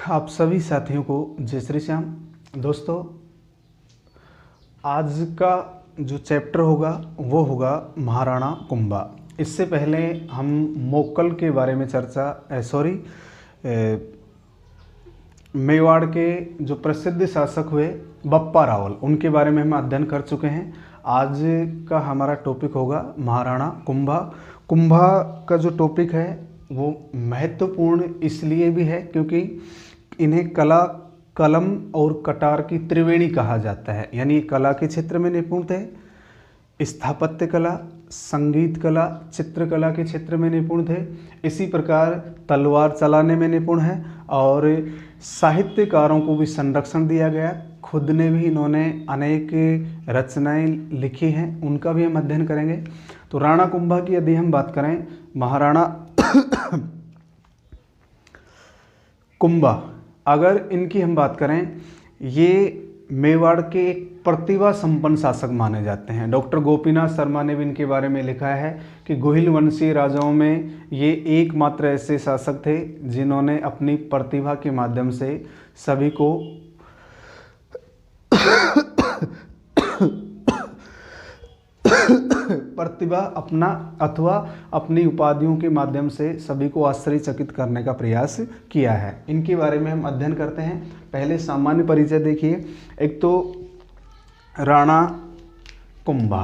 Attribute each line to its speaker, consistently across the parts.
Speaker 1: आप सभी साथियों को जय श्री श्याम। दोस्तों, आज का जो चैप्टर होगा वो होगा महाराणा कुंभा। इससे पहले हम मोक्कल के बारे में मेवाड़ के जो प्रसिद्ध शासक हुए बप्पा रावल, उनके बारे में हम अध्ययन कर चुके हैं। आज का हमारा टॉपिक होगा महाराणा कुंभा। कुंभा का जो टॉपिक है वो महत्वपूर्ण इसलिए भी है क्योंकि इन्हें कला, कलम और कटार की त्रिवेणी कहा जाता है। यानी कला के क्षेत्र में निपुण थे, स्थापत्य कला, संगीत कला, चित्रकला के क्षेत्र में निपुण थे। इसी प्रकार तलवार चलाने में निपुण है और साहित्यकारों को भी संरक्षण दिया गया। खुद ने भी इन्होंने अनेक रचनाएं लिखी हैं, उनका भी हम अध्ययन करेंगे। तो राणा कुंभा की यदि हम बात करें, महाराणा कुंभा, अगर इनकी हम बात करें, ये मेवाड़ के एक प्रतिभा संपन्न शासक माने जाते हैं। डॉक्टर गोपीनाथ शर्मा ने भी इनके बारे में लिखा है कि गोहिल वंशीय राजाओं में ये एकमात्र ऐसे शासक थे जिन्होंने अपनी प्रतिभा के माध्यम से सभी को प्रतिभा अपना अथवा अपनी उपाधियों के माध्यम से सभी को आश्चर्यचकित करने का प्रयास किया है। इनके बारे में हम अध्ययन करते हैं। पहले सामान्य परिचय देखिए। एक तो राणा कुंभा,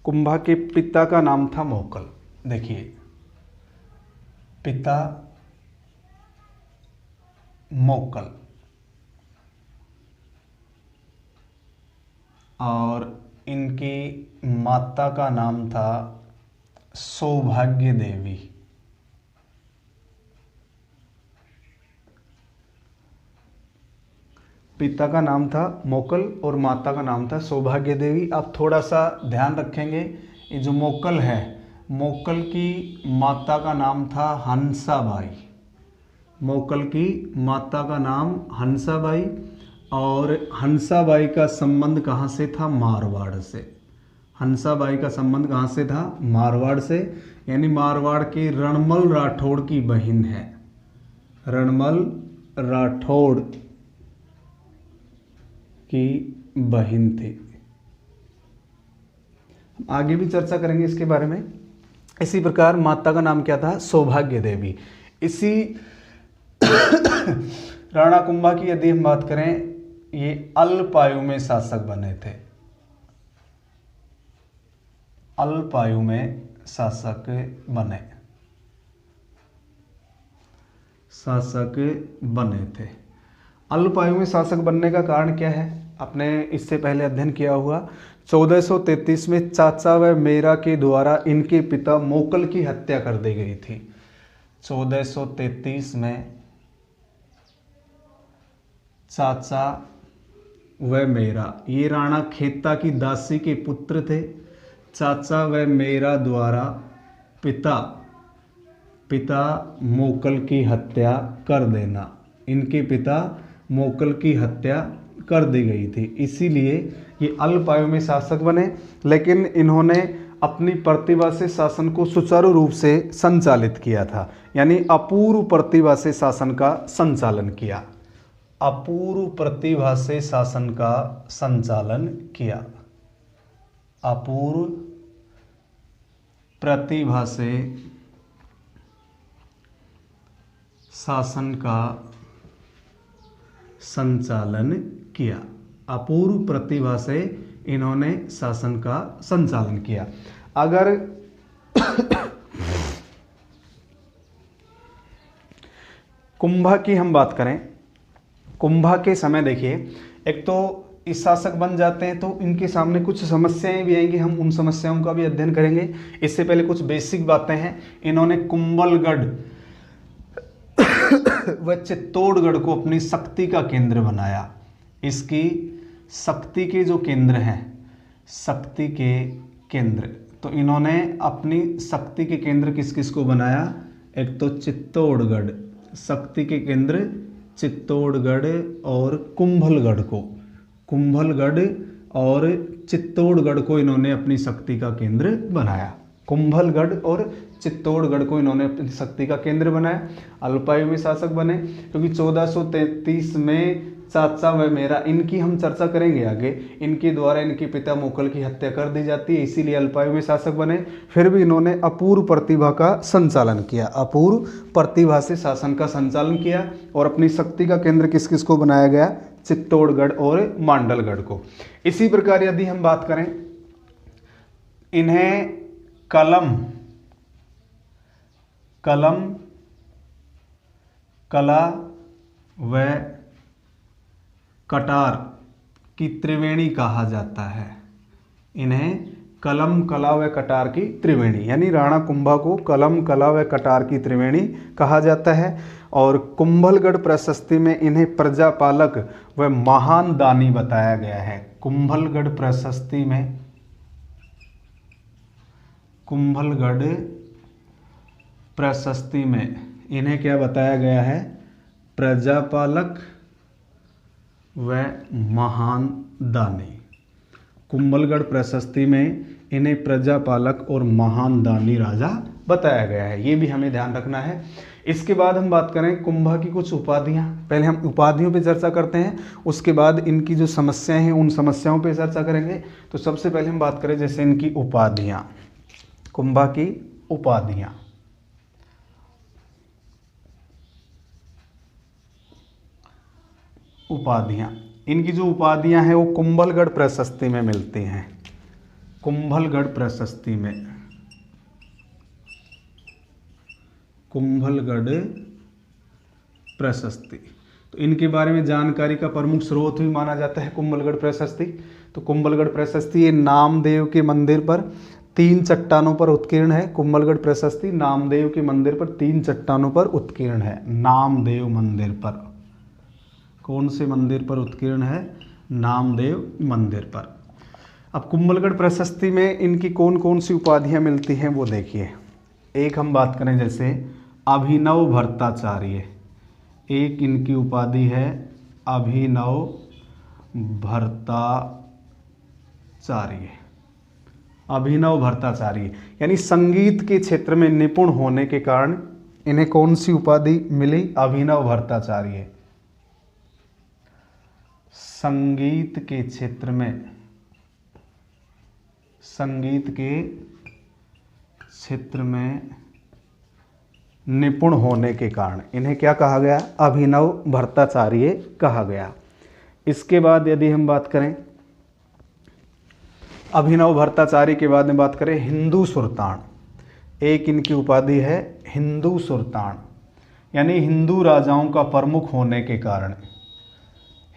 Speaker 1: कुंभा के पिता का नाम था मोक्कल। देखिए, पिता मोक्कल और इनकी माता का नाम था सौभाग्य देवी। पिता का नाम था मोक्कल और माता का नाम था सौभाग्य देवी। आप थोड़ा सा ध्यान रखेंगे, ये जो मोक्कल है, मोक्कल की माता का नाम था हंसाबाई। मोक्कल की माता का नाम हंसाबाई, और हंसाबाई का संबंध कहाँ से था? मारवाड़ से। हंसाबाई का संबंध कहाँ से था? मारवाड़ से। यानी मारवाड़ के रणमल राठौड़ की बहन है। रणमल राठौड़ की बहन थी। आगे भी चर्चा करेंगे इसके बारे में। इसी प्रकार माता का नाम क्या था? सौभाग्य देवी। इसी राणा कुंभा की यदि हम बात करें, ये अल्पायु में शासक बने थे। अल्पायु में शासक बने थे। अल्पायु में शासक बनने का कारण क्या है? आपने इससे पहले अध्ययन किया हुआ। 1433 में चाचा व मेरा के द्वारा इनके पिता मोक्कल की हत्या कर दी गई थी। 1433 में चाचा व मेरा, ये राणा खेता की दासी के पुत्र थे। चाचा व मेरा द्वारा पिता मोक्कल की हत्या कर देना। इनके पिता मोक्कल की हत्या कर दी गई थी, इसीलिए ये अल्पायु में शासक बने। लेकिन इन्होंने अपनी प्रतिभा से शासन को सुचारू रूप से संचालित किया था। यानी अपूर्व प्रतिभा से शासन का संचालन किया। अपूर्व प्रतिभा से शासन का संचालन किया। अपूर्व प्रतिभा से शासन का संचालन किया। अपूर्व प्रतिभा से इन्होंने शासन का संचालन किया। अगर कुंभा की हम बात करें, कुंभा के समय देखिए, एक तो इस शासक बन जाते हैं तो इनके सामने कुछ समस्याएं भी आएंगी। हम उन समस्याओं का भी अध्ययन करेंगे। इससे पहले कुछ बेसिक बातें हैं। इन्होंने कुंभलगढ़ व चित्तौड़गढ़ को अपनी शक्ति का केंद्र बनाया। इसकी शक्ति के जो केंद्र हैं, शक्ति के केंद्र, तो इन्होंने अपनी शक्ति के केंद्र किस किस को बनाया? एक तो चित्तौड़गढ़, शक्ति के केंद्र चित्तौड़गढ़ और कुंभलगढ़ को, कुंभलगढ़ और चित्तौड़गढ़ को इन्होंने अपनी शक्ति का केंद्र बनाया। कुंभलगढ़ और चित्तौड़गढ़ को इन्होंने अपनी शक्ति का केंद्र बनाया। अल्पायु शासक बने क्योंकि 1433 में चाचा व मेरा, इनकी हम चर्चा करेंगे आगे, इनके द्वारा इनके पिता मोकल की हत्या कर दी जाती है, इसीलिए अल्पायु में शासक बने। फिर भी इन्होंने अपूर्व प्रतिभा का संचालन किया, अपूर्व प्रतिभा से शासन का संचालन किया और अपनी शक्ति का केंद्र किस किस को बनाया गया, चित्तौड़गढ़ और मांडलगढ़ को। इसी प्रकार यदि हम बात करें, इन्हें कलम कला व कटार की त्रिवेणी कहा जाता है। इन्हें कलम, कला व कटार की त्रिवेणी, यानी राणा कुंभा को कलम, कला व कटार की त्रिवेणी कहा जाता है। और कुंभलगढ़ प्रशस्ति में इन्हें प्रजापालक व महान दानी बताया गया है। कुंभलगढ़ प्रशस्ति में, कुंभलगढ़ प्रशस्ति में इन्हें क्या बताया गया है, प्रजापालक व महान दानी। कुंभलगढ़ प्रशस्ति में इन्हें प्रजापालक और महान दानी राजा बताया गया है, ये भी हमें ध्यान रखना है। इसके बाद हम बात करें कुंभा की कुछ उपाधियां। पहले हम उपाधियों पे चर्चा करते हैं, उसके बाद इनकी जो समस्याएं हैं उन समस्याओं पे चर्चा करेंगे। तो सबसे पहले हम बात करें जैसे इनकी उपाधियां, कुंभा की उपाधियां। उपाधियां, इनकी जो उपाधियां हैं वो कुंभलगढ़ प्रशस्ति में मिलती हैं। कुंभलगढ़ प्रशस्ति में, कुंभलगढ़ प्रशस्ति, तो इनके बारे में जानकारी का प्रमुख स्रोत भी माना जाता है कुंभलगढ़ प्रशस्ति। तो कुंभलगढ़ प्रशस्ति ये नामदेव के मंदिर पर 3 चट्टानों पर उत्कीर्ण है। कुंभलगढ़ प्रशस्ति नामदेव के मंदिर पर 3 चट्टानों पर उत्कीर्ण है। नामदेव मंदिर पर, कौन से मंदिर पर उत्कीर्ण है, नामदेव मंदिर पर। अब कुंभलगढ़ प्रशस्ति में इनकी कौन कौन सी उपाधियां मिलती हैं वो देखिए। एक हम बात करें जैसे अभिनव भट्टाचार्य, एक इनकी उपाधि है अभिनव भट्टाचार्य। अभिनव भट्टाचार्य यानी संगीत के क्षेत्र में निपुण होने के कारण इन्हें कौन सी उपाधि मिली, अभिनव भट्टाचार्य। संगीत के क्षेत्र में, संगीत के क्षेत्र में निपुण होने के कारण इन्हें क्या कहा गया, अभिनव भट्टाचार्य कहा गया। इसके बाद यदि हम बात करें अभिनव भट्टाचार्य के बाद में बात करें हिंदू सुल्तान, एक इनकी उपाधि है हिंदू सुल्तान, यानी हिंदू राजाओं का प्रमुख होने के कारण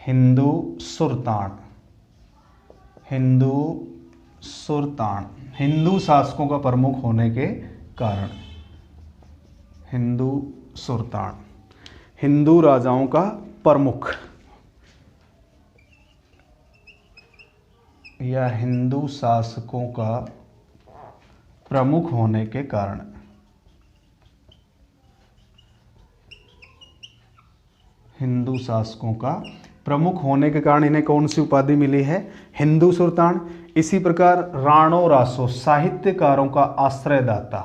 Speaker 1: हिंदू सुल्तान, हिंदू सुल्तान, हिंदू शासकों का प्रमुख होने के कारण हिंदू सुल्तान, हिंदू राजाओं का प्रमुख या हिंदू शासकों का प्रमुख होने के कारण, हिंदू शासकों का प्रमुख होने के कारण इन्हें कौन सी उपाधि मिली है, हिंदू सुल्तान। इसी प्रकार राणो रासो साहित्यकारों का आश्रयदाता,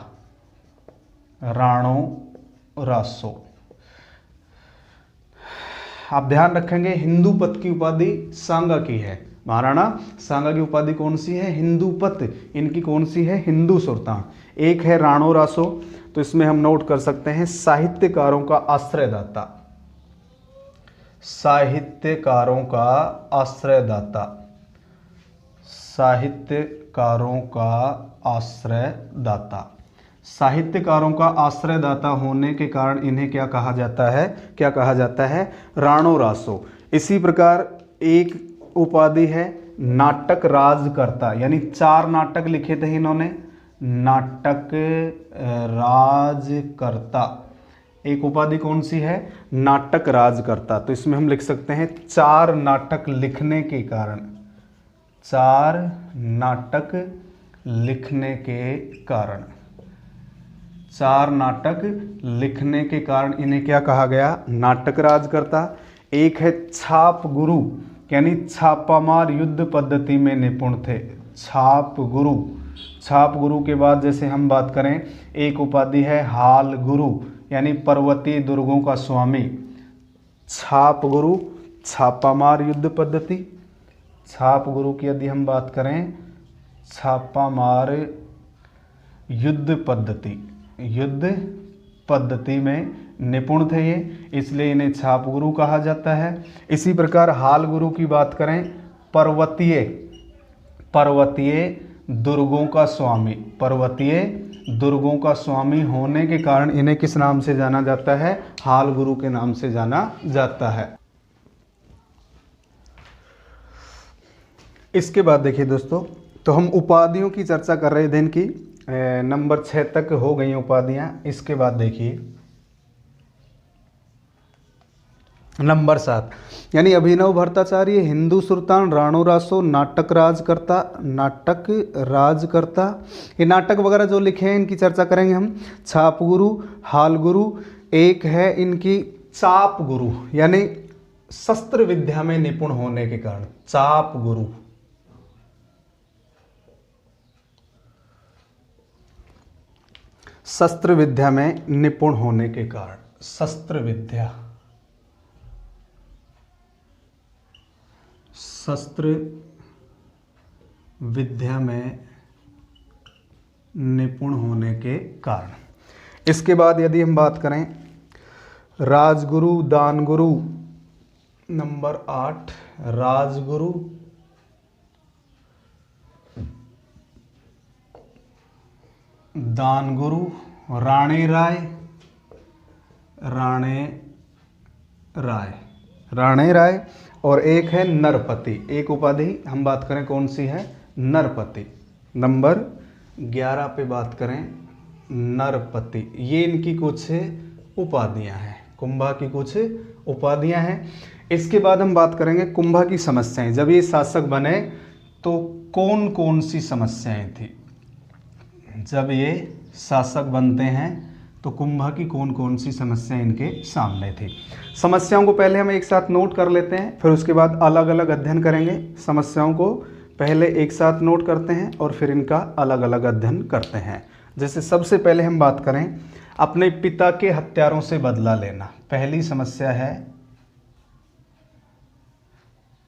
Speaker 1: राणो रासो। आप ध्यान रखेंगे हिंदू पद की उपाधि सांगा की है, महाराणा सांगा की उपाधि कौन सी है, हिंदू पद, इनकी कौन सी है, हिंदू सुल्तान। एक है राणो रासो, तो इसमें हम नोट कर सकते हैं साहित्यकारों का आश्रयदाता, साहित्यकारों का आश्रयदाता, साहित्यकारों का आश्रयदाता। साहित्यकारों का आश्रयदाता होने के कारण इन्हें क्या कहा जाता है, क्या कहा जाता है, राणो रासो। इसी प्रकार एक उपाधि है नाटक राजकर्ता, यानी 4 नाटक लिखे थे इन्होंने, नाटक राजकर्ता। एक उपाधि कौन सी है, नाटक राजकर्ता। तो इसमें हम लिख सकते हैं 4 नाटक लिखने के कारण, 4 नाटक लिखने के कारण, 4 नाटक लिखने के कारण इन्हें क्या कहा गया, नाटक राजकर्ता। एक है छाप गुरु, यानी छापामार युद्ध पद्धति में निपुण थे, छाप गुरु, छाप गुरु के बाद जैसे हम बात करें, एक उपाधि है हाल गुरु, यानी पर्वतीय दुर्गों का स्वामी। छाप गुरु, छापामार युद्ध पद्धति। छाप गुरु की यदि हम बात करें, छापामार युद्ध पद्धति, युद्ध पद्धति में निपुण थे ये, इसलिए इन्हें छाप गुरु कहा जाता है। इसी प्रकार हाल गुरु की बात करें, पर्वतीय दुर्गों का स्वामी, पर्वतीय दुर्गों का स्वामी होने के कारण इन्हें किस नाम से जाना जाता है? हाल गुरु के नाम से जाना जाता है। इसके बाद देखिए दोस्तों, तो हम उपाधियों की चर्चा कर रहे थे इनकी, नंबर 6 तक हो गई उपाधियां। इसके बाद देखिए नंबर 7, यानी अभिनव भट्टाचार्य, हिंदू सुल्तान, राणो रासो, नाटक राजकर्ता। ये नाटक वगैरह जो लिखे हैं इनकी चर्चा करेंगे हम। छाप गुरु, हाल गुरु, एक है इनकी चाप गुरु, यानी शस्त्र विद्या में निपुण होने के कारण चाप गुरु। शस्त्र विद्या में निपुण होने के कारण, शस्त्र विद्या में निपुण होने के कारण। इसके बाद यदि हम बात करें, राजगुरु, दानगुरु, नंबर 8 राजगुरु, दानगुरु, राणे राय, और एक है नरपति। एक उपाधि हम बात करें कौन सी है? नरपति। नंबर 11 पे बात करें, नरपति। ये इनकी कुछ उपाधियां हैं, कुंभा की कुछ उपाधियां हैं। इसके बाद हम बात करेंगे कुंभा की समस्याएं। जब ये शासक बने तो कौन कौन सी समस्याएं थी? जब ये शासक बनते हैं तो कुंभा की कौन कौन सी समस्याएं इनके सामने थी? समस्याओं को पहले हम एक साथ नोट कर लेते हैं, फिर उसके बाद अलग अलग अध्ययन करेंगे। समस्याओं को पहले एक साथ नोट करते हैं और फिर इनका अलग अलग अध्ययन करते हैं। जैसे सबसे पहले हम बात करें, अपने पिता के हत्यारों से बदला लेना। पहली समस्या है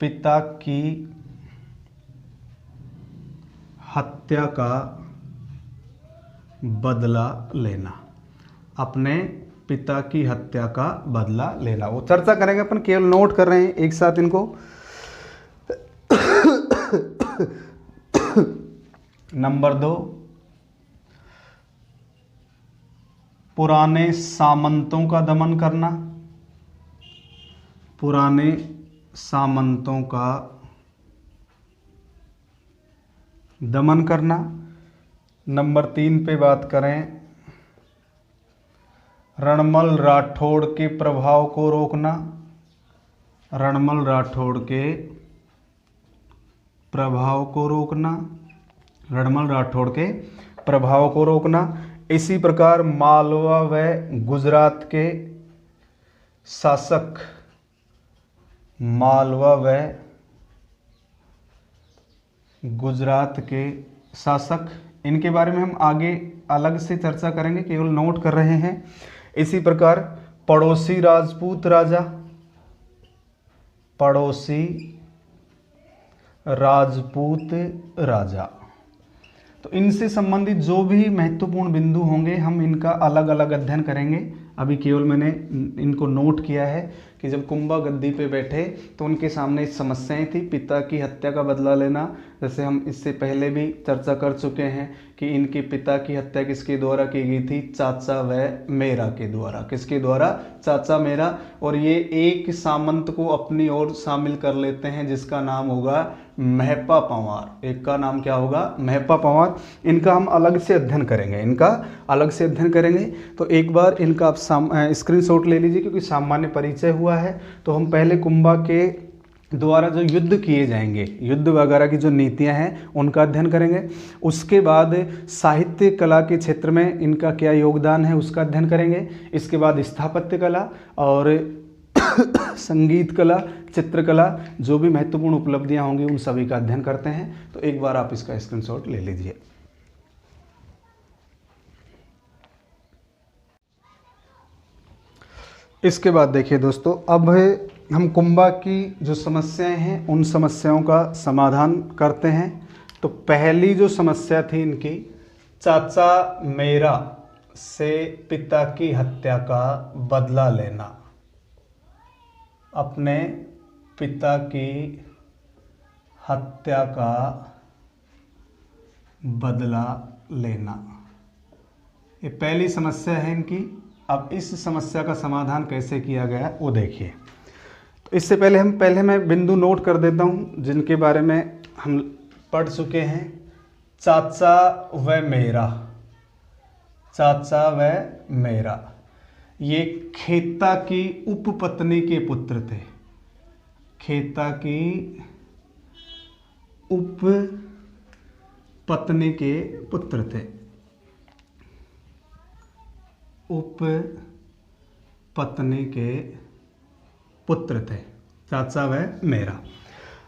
Speaker 1: पिता की हत्या का बदला लेना, अपने पिता की हत्या का बदला लेना। वो चर्चा करेंगे, अपन केवल नोट कर रहे हैं एक साथ इनको। नंबर 2, पुराने सामंतों का दमन करना, पुराने सामंतों का दमन करना। नंबर 3 पे बात करें, रणमल राठौड़ के प्रभाव को रोकना, रणमल राठौड़ के प्रभाव को रोकना, रणमल राठौड़ के प्रभाव को रोकना। इसी प्रकार मालवा व गुजरात के शासक, मालवा व गुजरात के शासक, इनके बारे में हम आगे अलग से चर्चा करेंगे, केवल नोट कर रहे हैं। इसी प्रकार पड़ोसी राजपूत राजा, पड़ोसी राजपूत राजा। तो इनसे संबंधित जो भी महत्वपूर्ण बिंदु होंगे हम इनका अलग अलग अध्ययन करेंगे। अभी केवल मैंने इनको नोट किया है कि जब कुंभा गद्दी पे बैठे तो उनके सामने समस्याएं थी, पिता की हत्या का बदला लेना। जैसे हम इससे पहले भी चर्चा कर चुके हैं कि इनके पिता की हत्या किसके द्वारा की गई थी? चाचा व मेरा के द्वारा। किसके द्वारा? चाचा मेरा। और ये एक सामंत को अपनी ओर शामिल कर लेते हैं जिसका नाम होगा महपा पंवार। एक का नाम क्या होगा? महपा पंवार। इनका हम अलग से अध्ययन करेंगे, इनका अलग से अध्ययन करेंगे। तो एक बार इनका आप स्क्रीनशॉट ले लीजिए, क्योंकि सामान्य परिचय हुआ है। तो हम पहले कुंभा के द्वारा जो युद्ध किए जाएंगे, युद्ध वगैरह की जो नीतियां हैं उनका अध्ययन करेंगे। उसके बाद साहित्य कला के क्षेत्र में इनका क्या योगदान है उसका अध्ययन करेंगे। इसके बाद स्थापत्य कला और संगीत कला, चित्रकला, जो भी महत्वपूर्ण उपलब्धियां होंगी उन सभी का अध्ययन करते हैं। तो एक बार आप इसका स्क्रीनशॉट ले लीजिए। इसके बाद देखिए दोस्तों, अब हम कुंभा की जो समस्याएं हैं उन समस्याओं का समाधान करते हैं। तो पहली जो समस्या थी इनकी, चाचा मेरा से पिता की हत्या का बदला लेना, अपने पिता की हत्या का बदला लेना, ये पहली समस्या है इनकी। अब इस समस्या का समाधान कैसे किया गया वो देखिए। तो इससे पहले मैं बिंदु नोट कर देता हूँ जिनके बारे में हम पढ़ चुके हैं। चाचा व मेरा, चाचा व मेरा, ये खेता की उपपत्नी के पुत्र थे। खेता की उपपत्नी के पुत्र थे, उपपत्नी के पुत्र थे चाचा व मेरा।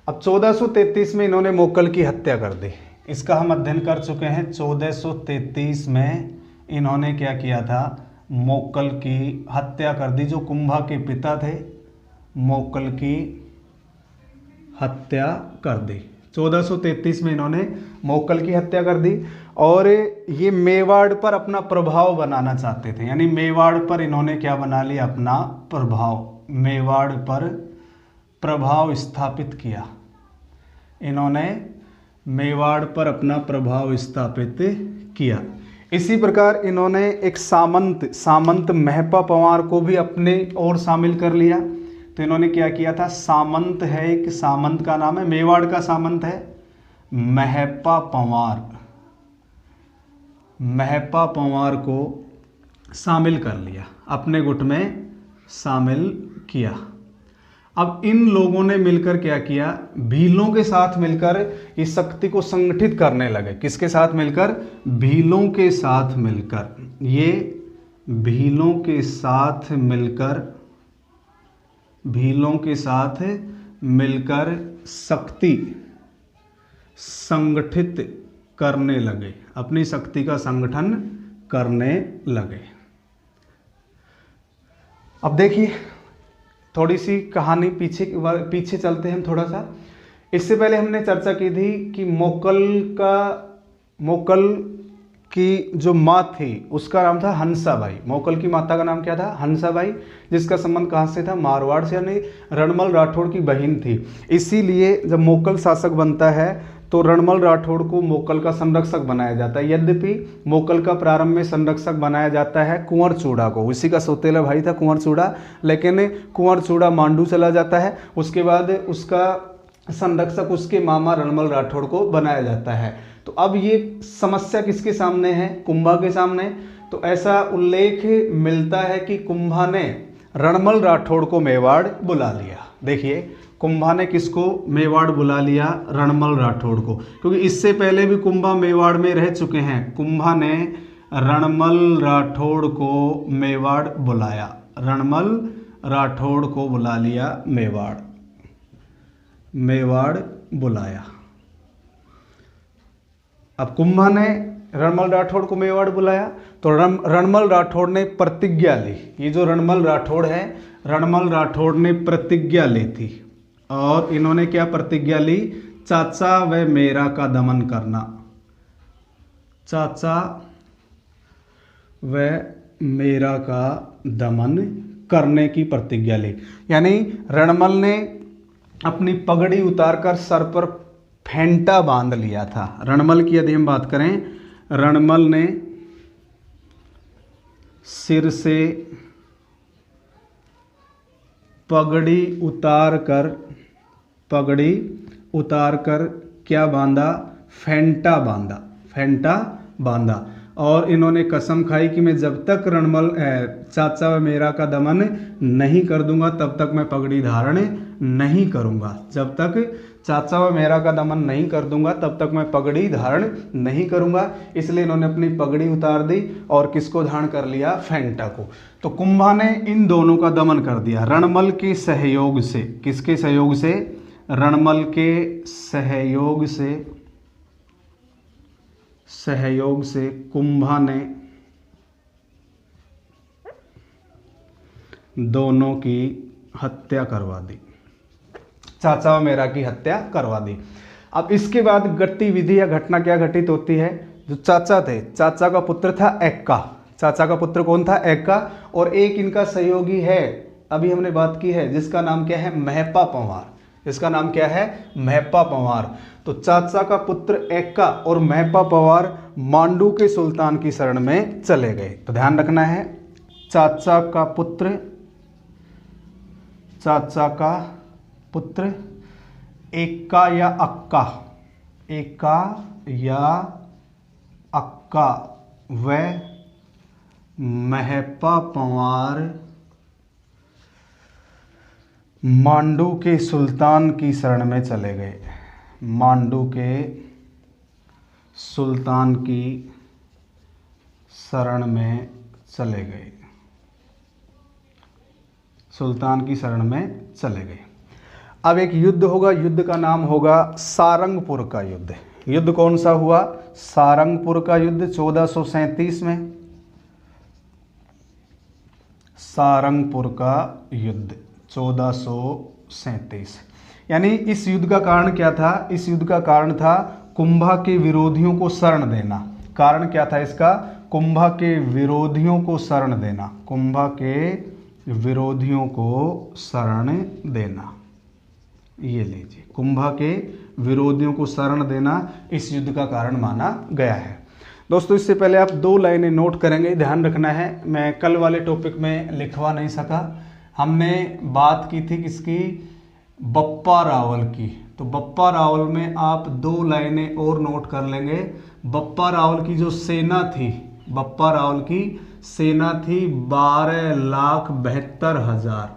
Speaker 1: अब 1433 में इन्होंने मोकल की हत्या कर दी। इसका हम अध्ययन कर चुके हैं। 1433 में इन्होंने क्या किया था, मोकल की हत्या कर दी। जो कुंभा के पिता थे, मोकल की हत्या कर दी। 1433 में इन्होंने मोकल की हत्या कर दी और ये मेवाड़ पर अपना प्रभाव बनाना चाहते थे। यानी मेवाड़ पर इन्होंने क्या बना लिया, अपना प्रभाव, मेवाड़ पर प्रभाव स्थापित किया। इन्होंने मेवाड़ पर अपना प्रभाव स्थापित किया। इसी प्रकार इन्होंने एक सामंत महपा पंवार को भी अपने और शामिल कर लिया। तो इन्होंने क्या किया था, सामंत है, एक सामंत का नाम है, मेवाड़ का सामंत है महपा पंवार, महपा पंवार को शामिल कर लिया, अपने गुट में शामिल किया। अब इन लोगों ने मिलकर क्या किया, भीलों के साथ मिलकर इस शक्ति को संगठित करने लगे। किसके साथ मिलकर, भीलों के साथ मिलकर, ये भीलों के साथ मिलकर, भीलों के साथ मिलकर शक्ति संगठित करने लगे, अपनी शक्ति का संगठन करने लगे। अब देखिए थोड़ी सी कहानी पीछे चलते हैं थोड़ा सा। इससे पहले हमने चर्चा की थी कि मोकल की जो माँ थी उसका नाम था हंसाबाई। मोकल की माता का नाम क्या था, हंसाबाई, जिसका संबंध कहाँ से था, मारवाड़ से, यानी रणमल राठौड़ की बहन थी। इसीलिए जब मोकल शासक बनता है तो रणमल राठौड़ को मोकल का संरक्षक बनाया जाता है। यद्यपि मोकल का प्रारंभ में संरक्षक बनाया जाता है कुंवर चूड़ा को, उसी का सौतेला भाई था कुंवर चूड़ा, लेकिन कुंवर चूड़ा मांडू चला जाता है। उसके बाद उसका संरक्षक उसके मामा रणमल राठौड़ को बनाया जाता है। तो अब ये समस्या किसके सामने है, कुंभा के सामने। तो ऐसा उल्लेख मिलता है कि कुंभा ने रणमल राठौड़ को मेवाड़ बुला लिया। देखिए कुंभा ने किसको मेवाड़ बुला लिया, रणमल राठौड़ को, क्योंकि इससे पहले भी कुंभा मेवाड़ में रह चुके हैं। कुंभा ने रणमल राठौड़ को मेवाड़ बुलाया, रणमल राठौड़ को बुला लिया, मेवाड़ बुलाया। अब कुंभा ने रणमल राठौड़ को मेवाड़ बुलाया तो रणमल राठौड़ ने प्रतिज्ञा ली। ये जो रणमल राठौड़ है, रणमल राठौड़ ने प्रतिज्ञा ली थी और इन्होंने क्या प्रतिज्ञा ली, चाचा व मेरा का दमन करना, चाचा व मेरा का दमन करने की प्रतिज्ञा ली। यानी रणमल ने अपनी पगड़ी उतारकर सर पर फेंटा बांध लिया था। रणमल की यदि हम बात करें, रणमल ने सिर से पगड़ी उतारकर क्या बांधा, फेंटा बांधा। और इन्होंने कसम खाई कि मैं जब तक चाचा व मेरा का दमन नहीं कर दूंगा तब तक मैं पगड़ी धारण नहीं करूंगा। जब तक चाचा व मेरा का दमन नहीं कर दूंगा तब तक मैं पगड़ी धारण नहीं करूंगा। इसलिए इन्होंने अपनी पगड़ी उतार दी और किसको धारण कर लिया, फेंटा को। तो कुंभा ने इन दोनों का दमन कर दिया रणमल के सहयोग से। किसके सहयोग से, रणमल के सहयोग से दोनों की हत्या करवा दी, चाचा व मेरा की हत्या करवा दी। अब इसके बाद गतिविधि या घटना क्या घटित होती है, जो चाचा थे, चाचा का पुत्र था एक्का, चाचा का पुत्र कौन था, एक्का, और एक इनका सहयोगी है, अभी हमने बात की है, जिसका नाम क्या है, महपा पंवार, जिसका नाम क्या है, महपा पंवार। तो चाचा का पुत्र एक्का और महपा पंवार मांडू के सुल्तान की शरण में चले गए। तो ध्यान रखना है, चाचा का पुत्र एक्का या अक्का, एक्का या अक्का व महपा पंवार मांडू के सुल्तान की शरण में चले गए, मांडू के सुल्तान की शरण में चले गए, सुल्तान की शरण में चले गए। अब एक युद्ध होगा, युद्ध का नाम होगा सारंगपुर का युद्ध। युद्ध कौन सा हुआ, सारंगपुर का युद्ध 1437 में, सारंगपुर का युद्ध 1437। यानी इस युद्ध का कारण क्या था, इस युद्ध का कारण था कुंभा के विरोधियों को शरण देना। कारण क्या था इसका, कुंभा के विरोधियों को शरण देना, कुंभा के विरोधियों को शरण देना, ये लीजिए, कुंभा के विरोधियों को शरण देना इस युद्ध का कारण माना गया है। दोस्तों इससे पहले आप 2 लाइनें नोट करेंगे, ध्यान रखना है, मैं कल वाले टॉपिक में लिखवा नहीं सका। हमने बात की थी किसकी, बप्पा रावल की। तो बप्पा रावल में आप 2 लाइनें और नोट कर लेंगे। बप्पा रावल की जो सेना थी, बप्पा रावल की सेना थी 12,72,000।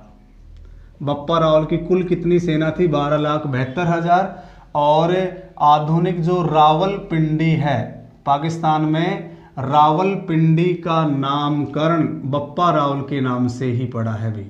Speaker 1: बप्पा रावल की कुल कितनी सेना थी, 12,72,000। और आधुनिक जो रावलपिंडी है, पाकिस्तान में रावलपिंडी का नामकरण बप्पा रावल के नाम से ही पड़ा है भाई।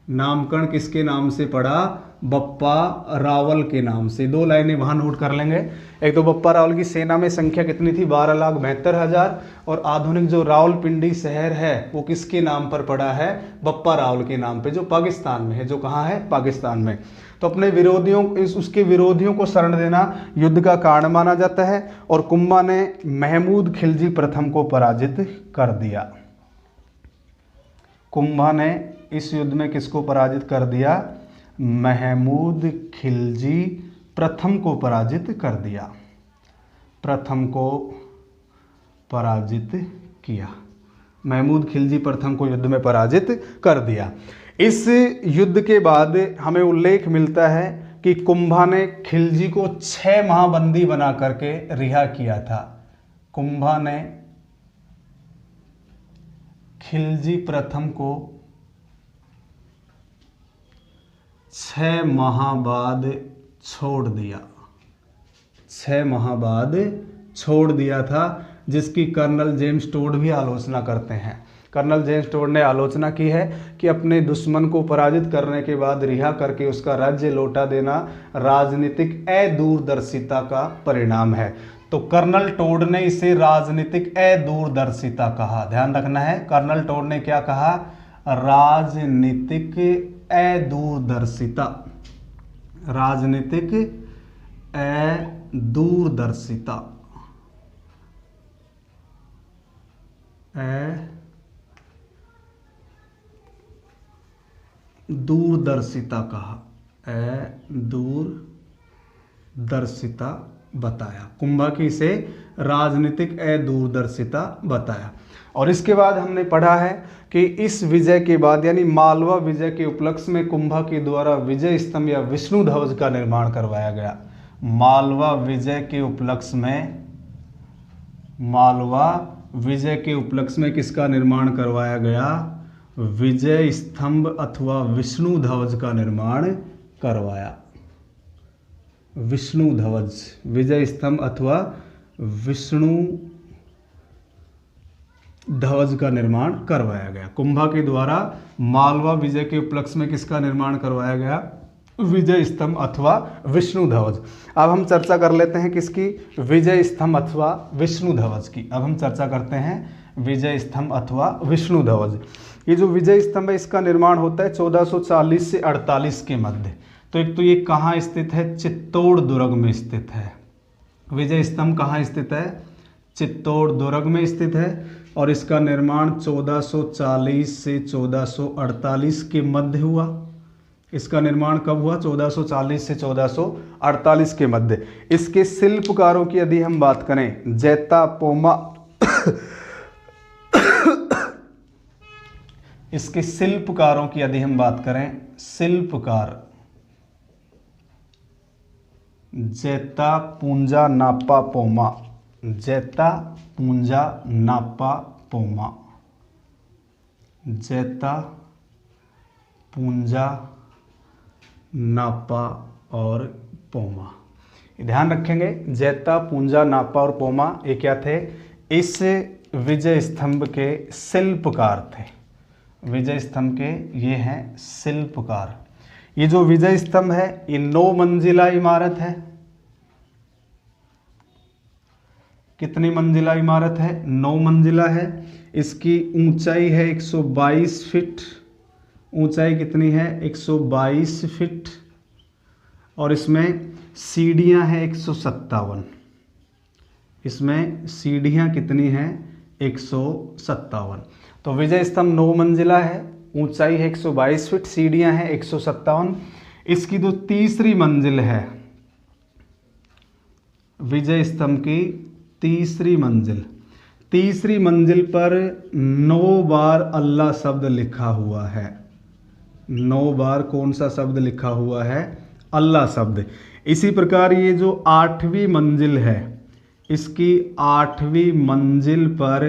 Speaker 1: नामकरण किसके नाम से पड़ा, बप्पा रावल के नाम से। 2 लाइनें वहां नोट कर लेंगे। एक तो बप्पा रावल की सेना में संख्या कितनी थी, 12,72,000, और आधुनिक जो रावलपिंडी शहर है वो किसके नाम पर पड़ा है, बप्पा रावल के नाम पे, जो पाकिस्तान में है, जो कहाँ है, पाकिस्तान में। तो अपने विरोधियों, उसके विरोधियों को शरण देना युद्ध का कारण माना जाता है। और कुंभा ने महमूद खिलजी प्रथम को पराजित कर दिया। कुंभा ने इस युद्ध में किसको पराजित कर दिया, महमूद खिलजी प्रथम को पराजित कर दिया, प्रथम को पराजित किया, महमूद खिलजी प्रथम को युद्ध में पराजित कर दिया। इस युद्ध के बाद हमें उल्लेख मिलता है कि कुंभा ने खिलजी को 6 माह बंदी बना करके रिहा किया था। कुंभा ने खिलजी प्रथम को 6 माह बाद छोड़ दिया, 6 माह बाद छोड़ दिया था, जिसकी कर्नल जेम्स टोड भी आलोचना करते हैं। कर्नल जेम्स टोड ने आलोचना की है कि अपने दुश्मन को पराजित करने के बाद रिहा करके उसका राज्य लौटा देना राजनीतिक अदूरदर्शिता का परिणाम है। तो कर्नल टोड ने इसे राजनीतिक अदूरदर्शिता कहा। ध्यान रखना है, कर्नल टोड ने क्या कहा, राजनीतिक अदूरदर्शिता, राजनीतिक अदूरदर्शिता, दूरदर्शिता कहा, दूरदर्शिता बताया। कुंभा की इसे राजनीतिक अदूरदर्शिता बताया। और इसके बाद हमने पढ़ा है कि इस विजय के बाद, यानी मालवा विजय के उपलक्ष्य में कुंभा के द्वारा विजय स्तंभ या विष्णु ध्वज का निर्माण करवाया गया। मालवा विजय के उपलक्ष्य में, मालवा विजय के उपलक्ष्य में किसका निर्माण करवाया गया, विजय स्तंभ अथवा विष्णु ध्वज का निर्माण करवाया। विष्णु ध्वज, विजय स्तंभ अथवा विष्णु ध्वज का निर्माण करवाया गया। कुंभा के द्वारा मालवा विजय के उपलक्ष्य में किसका निर्माण करवाया गया, विजय स्तंभ अथवा विष्णु ध्वज। अब हम चर्चा कर लेते हैं किसकी, विजय स्तंभ अथवा विष्णु ध्वज की। अब हम चर्चा करते हैं विजय स्तंभ अथवा विष्णु ध्वज। ये जो विजय स्तंभ है इसका निर्माण होता है 1440 से 48 के मध्य। तो एक तो ये कहाँ स्थित है, चित्तौड़ दुर्ग में स्थित है। विजय स्तंभ कहाँ स्थित है, चित्तौड़ दुर्ग में स्थित है और इसका निर्माण 1440 से 1448 के मध्य हुआ। इसका निर्माण कब हुआ, 1440 से 1448 के मध्य। इसके शिल्पकारों की यदि हम बात करें, जैता पोमा इसके शिल्पकारों की यदि हम बात करें, शिल्पकार जैता पूंजा नापा पोमा, जैता पूंजा नापा पोमा, जैता पूंजा नापा और पोमा। ध्यान रखेंगे, जैता पूंजा नापा और पोमा ये क्या थे, इस विजय स्तंभ के शिल्पकार थे। विजय स्तंभ के ये हैं शिल्पकार। ये जो विजय स्तंभ है ये 9 मंजिला इमारत है। कितनी मंजिला इमारत है, 9 मंजिला है। इसकी ऊंचाई है 122 फीट, ऊंचाई कितनी है 122 फीट और इसमें सीढ़ियां हैं 157। इसमें सीढ़ियां कितनी हैं 157। तो विजय स्तंभ 9 मंजिला है, ऊंचाई है 122 फीट, सीढ़ियां हैं 157। इसकी जो तीसरी मंजिल है, विजय स्तंभ की तीसरी मंजिल पर 9 बार अल्लाह शब्द लिखा हुआ है। 9 बार कौन सा शब्द लिखा हुआ है, अल्लाह शब्द। इसी प्रकार ये जो 8वीं मंजिल है, इसकी 8वीं मंजिल पर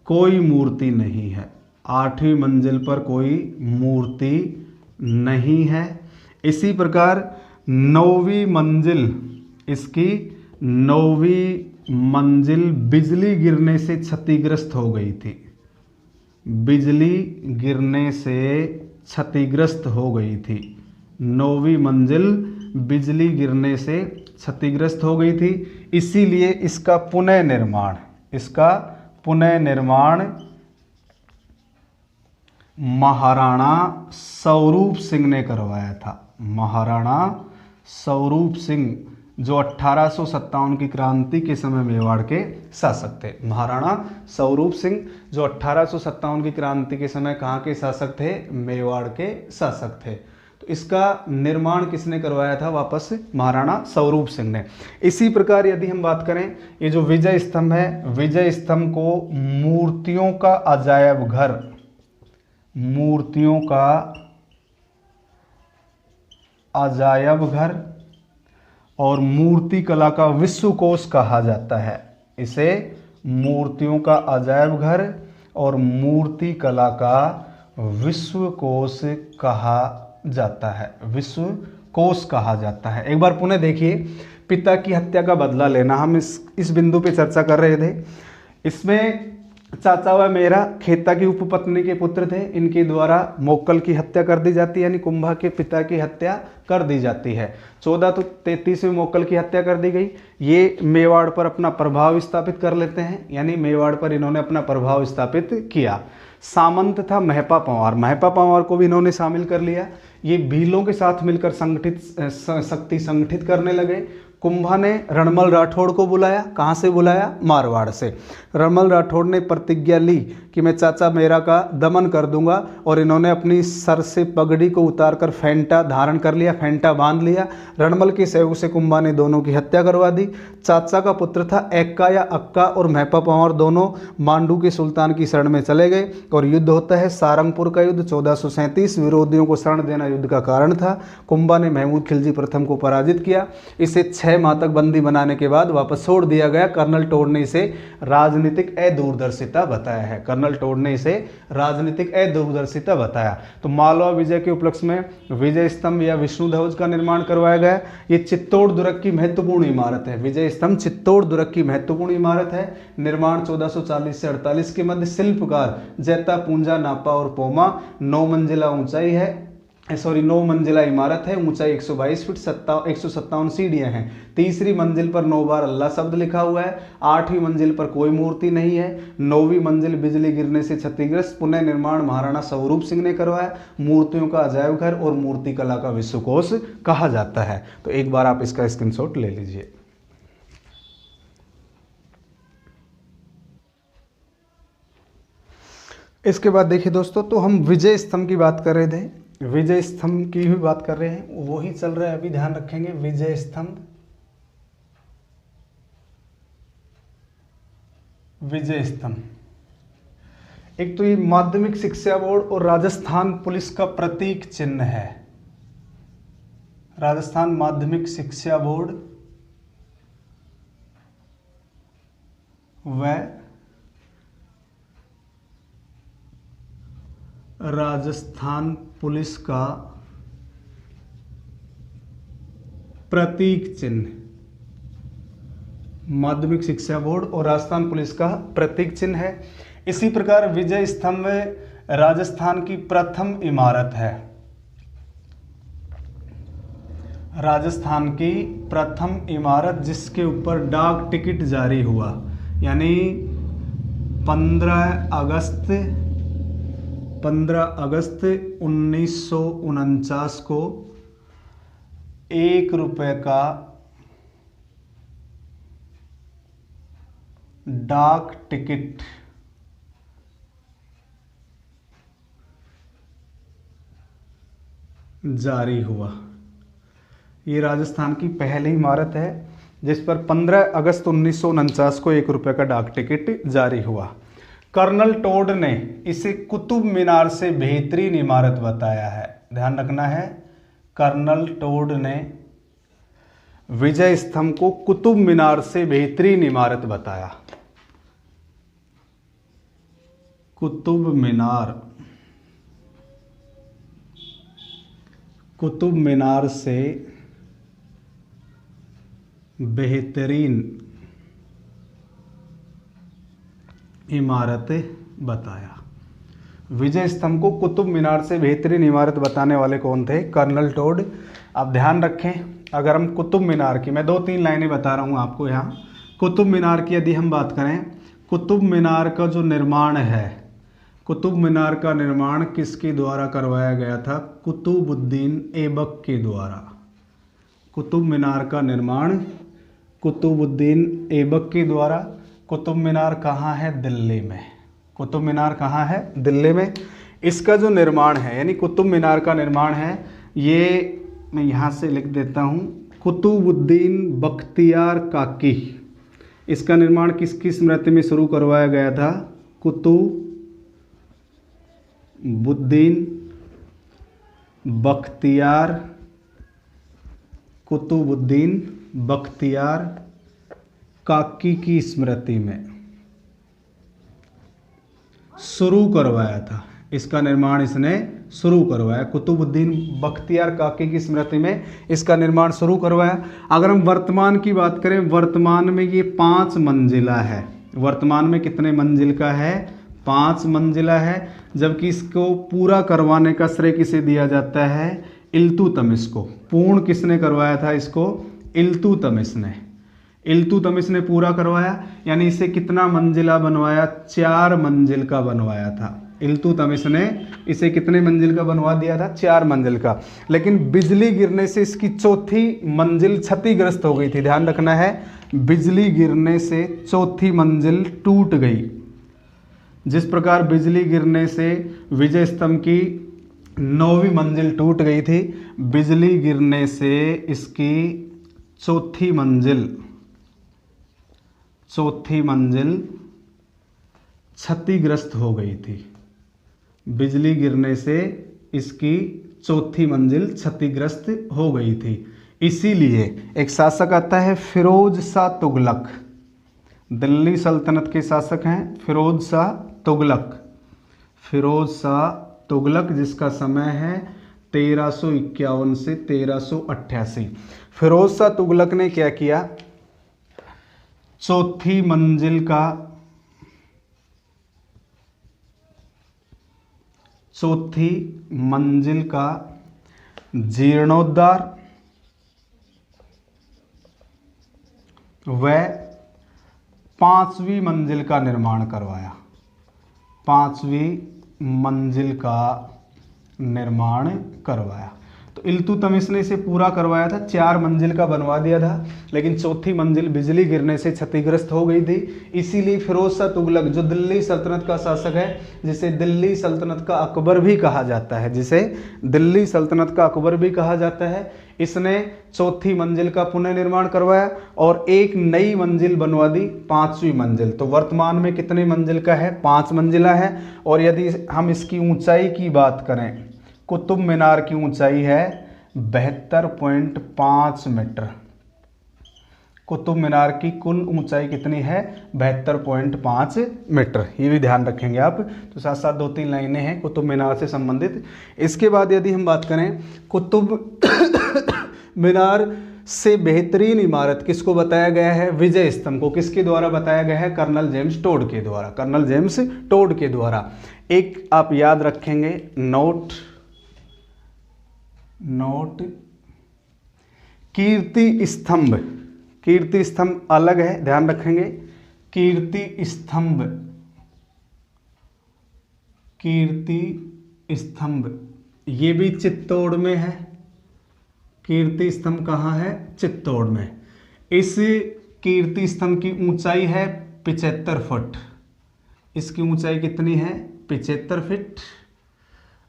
Speaker 1: कोई मूर्ति नहीं है। 8वीं मंजिल पर कोई मूर्ति नहीं है। इसी प्रकार 9वीं मंजिल, इसकी 9वीं मंजिल बिजली गिरने से क्षतिग्रस्त हो गई थी। बिजली गिरने से क्षतिग्रस्त हो गई थी। 9वीं मंजिल बिजली गिरने से क्षतिग्रस्त हो गई थी, इसीलिए इसका पुनः निर्माण महाराणा स्वरूप सिंह ने करवाया था। महाराणा स्वरूप सिंह जो 1857 की क्रांति के समय मेवाड़ के शासक थे। महाराणा स्वरूप सिंह जो 1857 की क्रांति के समय कहाँ के शासक थे, मेवाड़ के शासक थे। तो इसका निर्माण किसने करवाया था, वापस महाराणा स्वरूप सिंह ने। इसी प्रकार यदि हम बात करें, ये जो विजय स्तंभ है, विजय स्तंभ को मूर्तियों का अजायब घर, मूर्तियों का अजायब घर और मूर्ति कला का विश्व कोश कहा जाता है। इसे मूर्तियों का अजायब घर और मूर्ति कला का विश्व कोश कहा जाता है। विश्व कोश कहा जाता है। एक बार पुनः देखिए, पिता की हत्या का बदला लेना, हम इस बिंदु पे चर्चा कर रहे थे। इसमें चाचा व मेरा खेता की उपपत्नी के पुत्र थे, इनके द्वारा मोक्कल की हत्या कर दी जाती है, यानी कुंभा के पिता की हत्या कर दी जाती है। 1433 में मोक्कल की हत्या कर दी गई। ये मेवाड़ पर अपना प्रभाव स्थापित कर लेते हैं, यानी मेवाड़ पर इन्होंने अपना प्रभाव स्थापित किया। सामंत था महपा पंवार, महपा पंवार को भी इन्होंने शामिल कर लिया। ये भीलों के साथ मिलकर शक्ति संगठित करने लगे। कुंभा ने रणमल राठौड़ को बुलाया, कहाँ से बुलाया, मारवाड़ से। रणमल राठौड़ ने प्रतिज्ञा ली कि मैं चाचा मेरा का दमन कर दूंगा, और इन्होंने अपनी सर से पगड़ी को उतारकर फेंटा धारण कर लिया, फेंटा बांध लिया। रणमल के सहयोग से कुंभा ने दोनों की हत्या करवा दी। चाचा का पुत्र था एक्का या अक्का और महपा पंवार, दोनों मांडू के सुल्तान की शरण में चले गए और युद्ध होता है सारंगपुर का युद्ध 1437। विरोधियों को शरण देना युद्ध का कारण था। कुंभा ने महमूद खिलजी प्रथम को पराजित किया। इसे 6 माह तक बंदी बनाने के बाद वापस छोड़ दिया गया। कर्नल टोड ने इसे राजनीतिक अदूरदर्शिता बताया है। कर्नल टोड ने इसे राजनीतिक अदूरदर्शिता बताया। तो मालवा विजय के उपलक्ष्य में विजय स्तंभ या विष्णु ध्वज का निर्माण करवाया गया। ये चित्तौड़ दुर्ग की महत्वपूर्ण इमारत है। विजय स्तंभ चित्तौड़ दुर्ग की महत्वपूर्ण इमारत है। निर्माण 1440 से 48 के मध्य। शिल्पकार जैता पूंजा नापा और पोमा। 9 मंजिला ऊंचाई है। सॉरी 9 मंजिला इमारत है, ऊंचाई 122 फीट, 157 सीढ़ियां हैं। तीसरी मंजिल पर 9 बार अल्लाह शब्द लिखा हुआ है। 8वीं मंजिल पर कोई मूर्ति नहीं है। 9वीं मंजिल बिजली गिरने से क्षतिग्रस्त, पुनः निर्माण महाराणा स्वरूप सिंह ने करवाया। मूर्तियों का अजायब घर और मूर्ति कला का विश्वकोश कहा जाता है। तो एक बार आप इसका स्क्रीनशॉट ले लीजिए। इसके बाद देखिए दोस्तों, तो हम विजय स्तंभ की बात कर रहे थे, विजय स्तंभ की भी बात कर रहे हैं, वही चल रहा है अभी, ध्यान रखेंगे। विजय स्तंभ, विजय स्तंभ, एक तो ये माध्यमिक शिक्षा बोर्ड और राजस्थान पुलिस का प्रतीक चिन्ह है। राजस्थान माध्यमिक शिक्षा बोर्ड व राजस्थान पुलिस का प्रतीक चिन्ह, माध्यमिक शिक्षा बोर्ड और राजस्थान पुलिस का प्रतीक चिन्ह है। इसी प्रकार विजय स्तंभ राजस्थान की प्रथम इमारत है, राजस्थान की प्रथम इमारत जिसके ऊपर डाक टिकट जारी हुआ, यानी 15 अगस्त 1949 को 1 रुपये का डाक टिकट जारी हुआ। ये राजस्थान की पहली इमारत है जिस पर 15 अगस्त 1949 को 1 रुपये का डाक टिकट जारी हुआ। कर्नल टोड ने इसे कुतुब मीनार से बेहतरीन इमारत बताया है, ध्यान रखना है। कर्नल टोड ने विजय स्तंभ को कुतुब मीनार से बेहतरीन इमारत बताया। कुतुब मीनार, कुतुब मीनार से बेहतरीन इमारत बताया। विजय स्तंभ को कुतुब मीनार से बेहतरीन इमारत बताने वाले कौन थे? Colonel Tod. अब ध्यान रखें, अगर हम कुतुब मीनार की, मैं 2-3 लाइनें बता रहा हूँ आपको यहाँ। कुतुब मीनार की यदि हम बात करें, कुतुब मीनार का जो निर्माण है, कुतुब मीनार का निर्माण किसके द्वारा करवाया गया था? कुतुबुद्दीन ऐबक के द्वारा। कुतुब मीनार का निर्माण कुतुबुद्दीन ऐबक के द्वारा। कुतुब मीनार कहाँ है? दिल्ली में। कुतुब मीनार कहाँ है? दिल्ली में। इसका जो निर्माण है, यानी कुतुब मीनार का निर्माण है, ये मैं यहाँ से लिख देता हूँ, कुतुबुद्दीन बख्तियार काकी। इसका निर्माण किसकी स्मृति में शुरू करवाया गया था? कुतुबुद्दीन बख्तियार, कुतुबुद्दीन बख्तियार काकी की स्मृति में शुरू करवाया था। इसका निर्माण इसने शुरू करवाया, कुतुबुद्दीन बख्तियार काकी की स्मृति में इसका निर्माण शुरू करवाया। अगर हम वर्तमान की बात करें, वर्तमान में ये 5 मंजिला है। वर्तमान में कितने मंजिल का है? 5 मंजिला है। जबकि इसको पूरा करवाने का श्रेय किसे दिया जाता है? इल्तुतमिश को। पूर्ण किसने करवाया था इसको? इल्तुतमिश ने। इल्तुतमिश ने पूरा करवाया, यानी इसे कितना मंजिला बनवाया? 4 मंजिल का बनवाया था। इल्तुतमिश ने इसे कितने मंजिल का बनवा दिया था? 4 मंजिल का। लेकिन बिजली गिरने से इसकी 4थी मंजिल क्षतिग्रस्त हो गई थी। ध्यान रखना है, बिजली गिरने से 4थी मंजिल टूट गई। जिस प्रकार बिजली गिरने से विजय स्तंभ की 9वीं मंजिल टूट गई थी, बिजली गिरने से इसकी 4थी मंजिल क्षतिग्रस्त हो गई थी। बिजली गिरने से इसकी 4थी मंजिल क्षतिग्रस्त हो गई थी। इसीलिए एक शासक आता है फिरोज शाह तुगलक, दिल्ली सल्तनत के शासक हैं फिरोज शाह तुगलक। फिरोज शाह तुगलक, जिसका समय है 1351 से 1388। फिरोज शाह तुगलक ने क्या किया? 4थी मंजिल का जीर्णोद्धार व 5वीं मंजिल का निर्माण करवाया। 5वीं मंजिल का निर्माण करवाया। तो इल्तुतमिश ने इसे पूरा करवाया था, 4 मंजिल का बनवा दिया था, लेकिन चौथी मंजिल बिजली गिरने से क्षतिग्रस्त हो गई थी। इसीलिए फिरोज शाह तुगलक जो दिल्ली सल्तनत का शासक है, जिसे दिल्ली सल्तनत का अकबर भी कहा जाता है, जिसे दिल्ली सल्तनत का अकबर भी कहा जाता है, इसने चौथी मंजिल का पुनर्निर्माण करवाया और एक नई मंजिल बनवा दी, 5वीं मंजिल। तो वर्तमान में कितनी मंजिल का है? 5 मंजिला है। और यदि हम इसकी ऊंचाई की बात करें, कुतुब मीनार की ऊंचाई है 72.5 मीटर। कुतुब मीनार की कुल ऊंचाई कितनी है? 72.5 मीटर। ये भी ध्यान रखेंगे आप। तो साथ साथ 2-3 लाइनें हैं कुतुब मीनार से संबंधित। इसके बाद यदि हम बात करें, कुतुब मीनार से बेहतरीन इमारत किसको बताया गया है? विजय स्तंभ को। किसके द्वारा बताया गया है? कर्नल जेम्स टोड के द्वारा। कर्नल जेम्स टोड के द्वारा। एक आप याद रखेंगे, नोट कीर्ति स्तंभ। कीर्ति स्तंभ अलग है, ध्यान रखेंगे। कीर्ति स्तंभ ये भी चित्तौड़ में है। कीर्ति स्तंभ कहाँ है? चित्तौड़ में। इस कीर्ति स्तंभ की ऊंचाई है 75 फुट। इसकी ऊंचाई कितनी है? 75 फीट।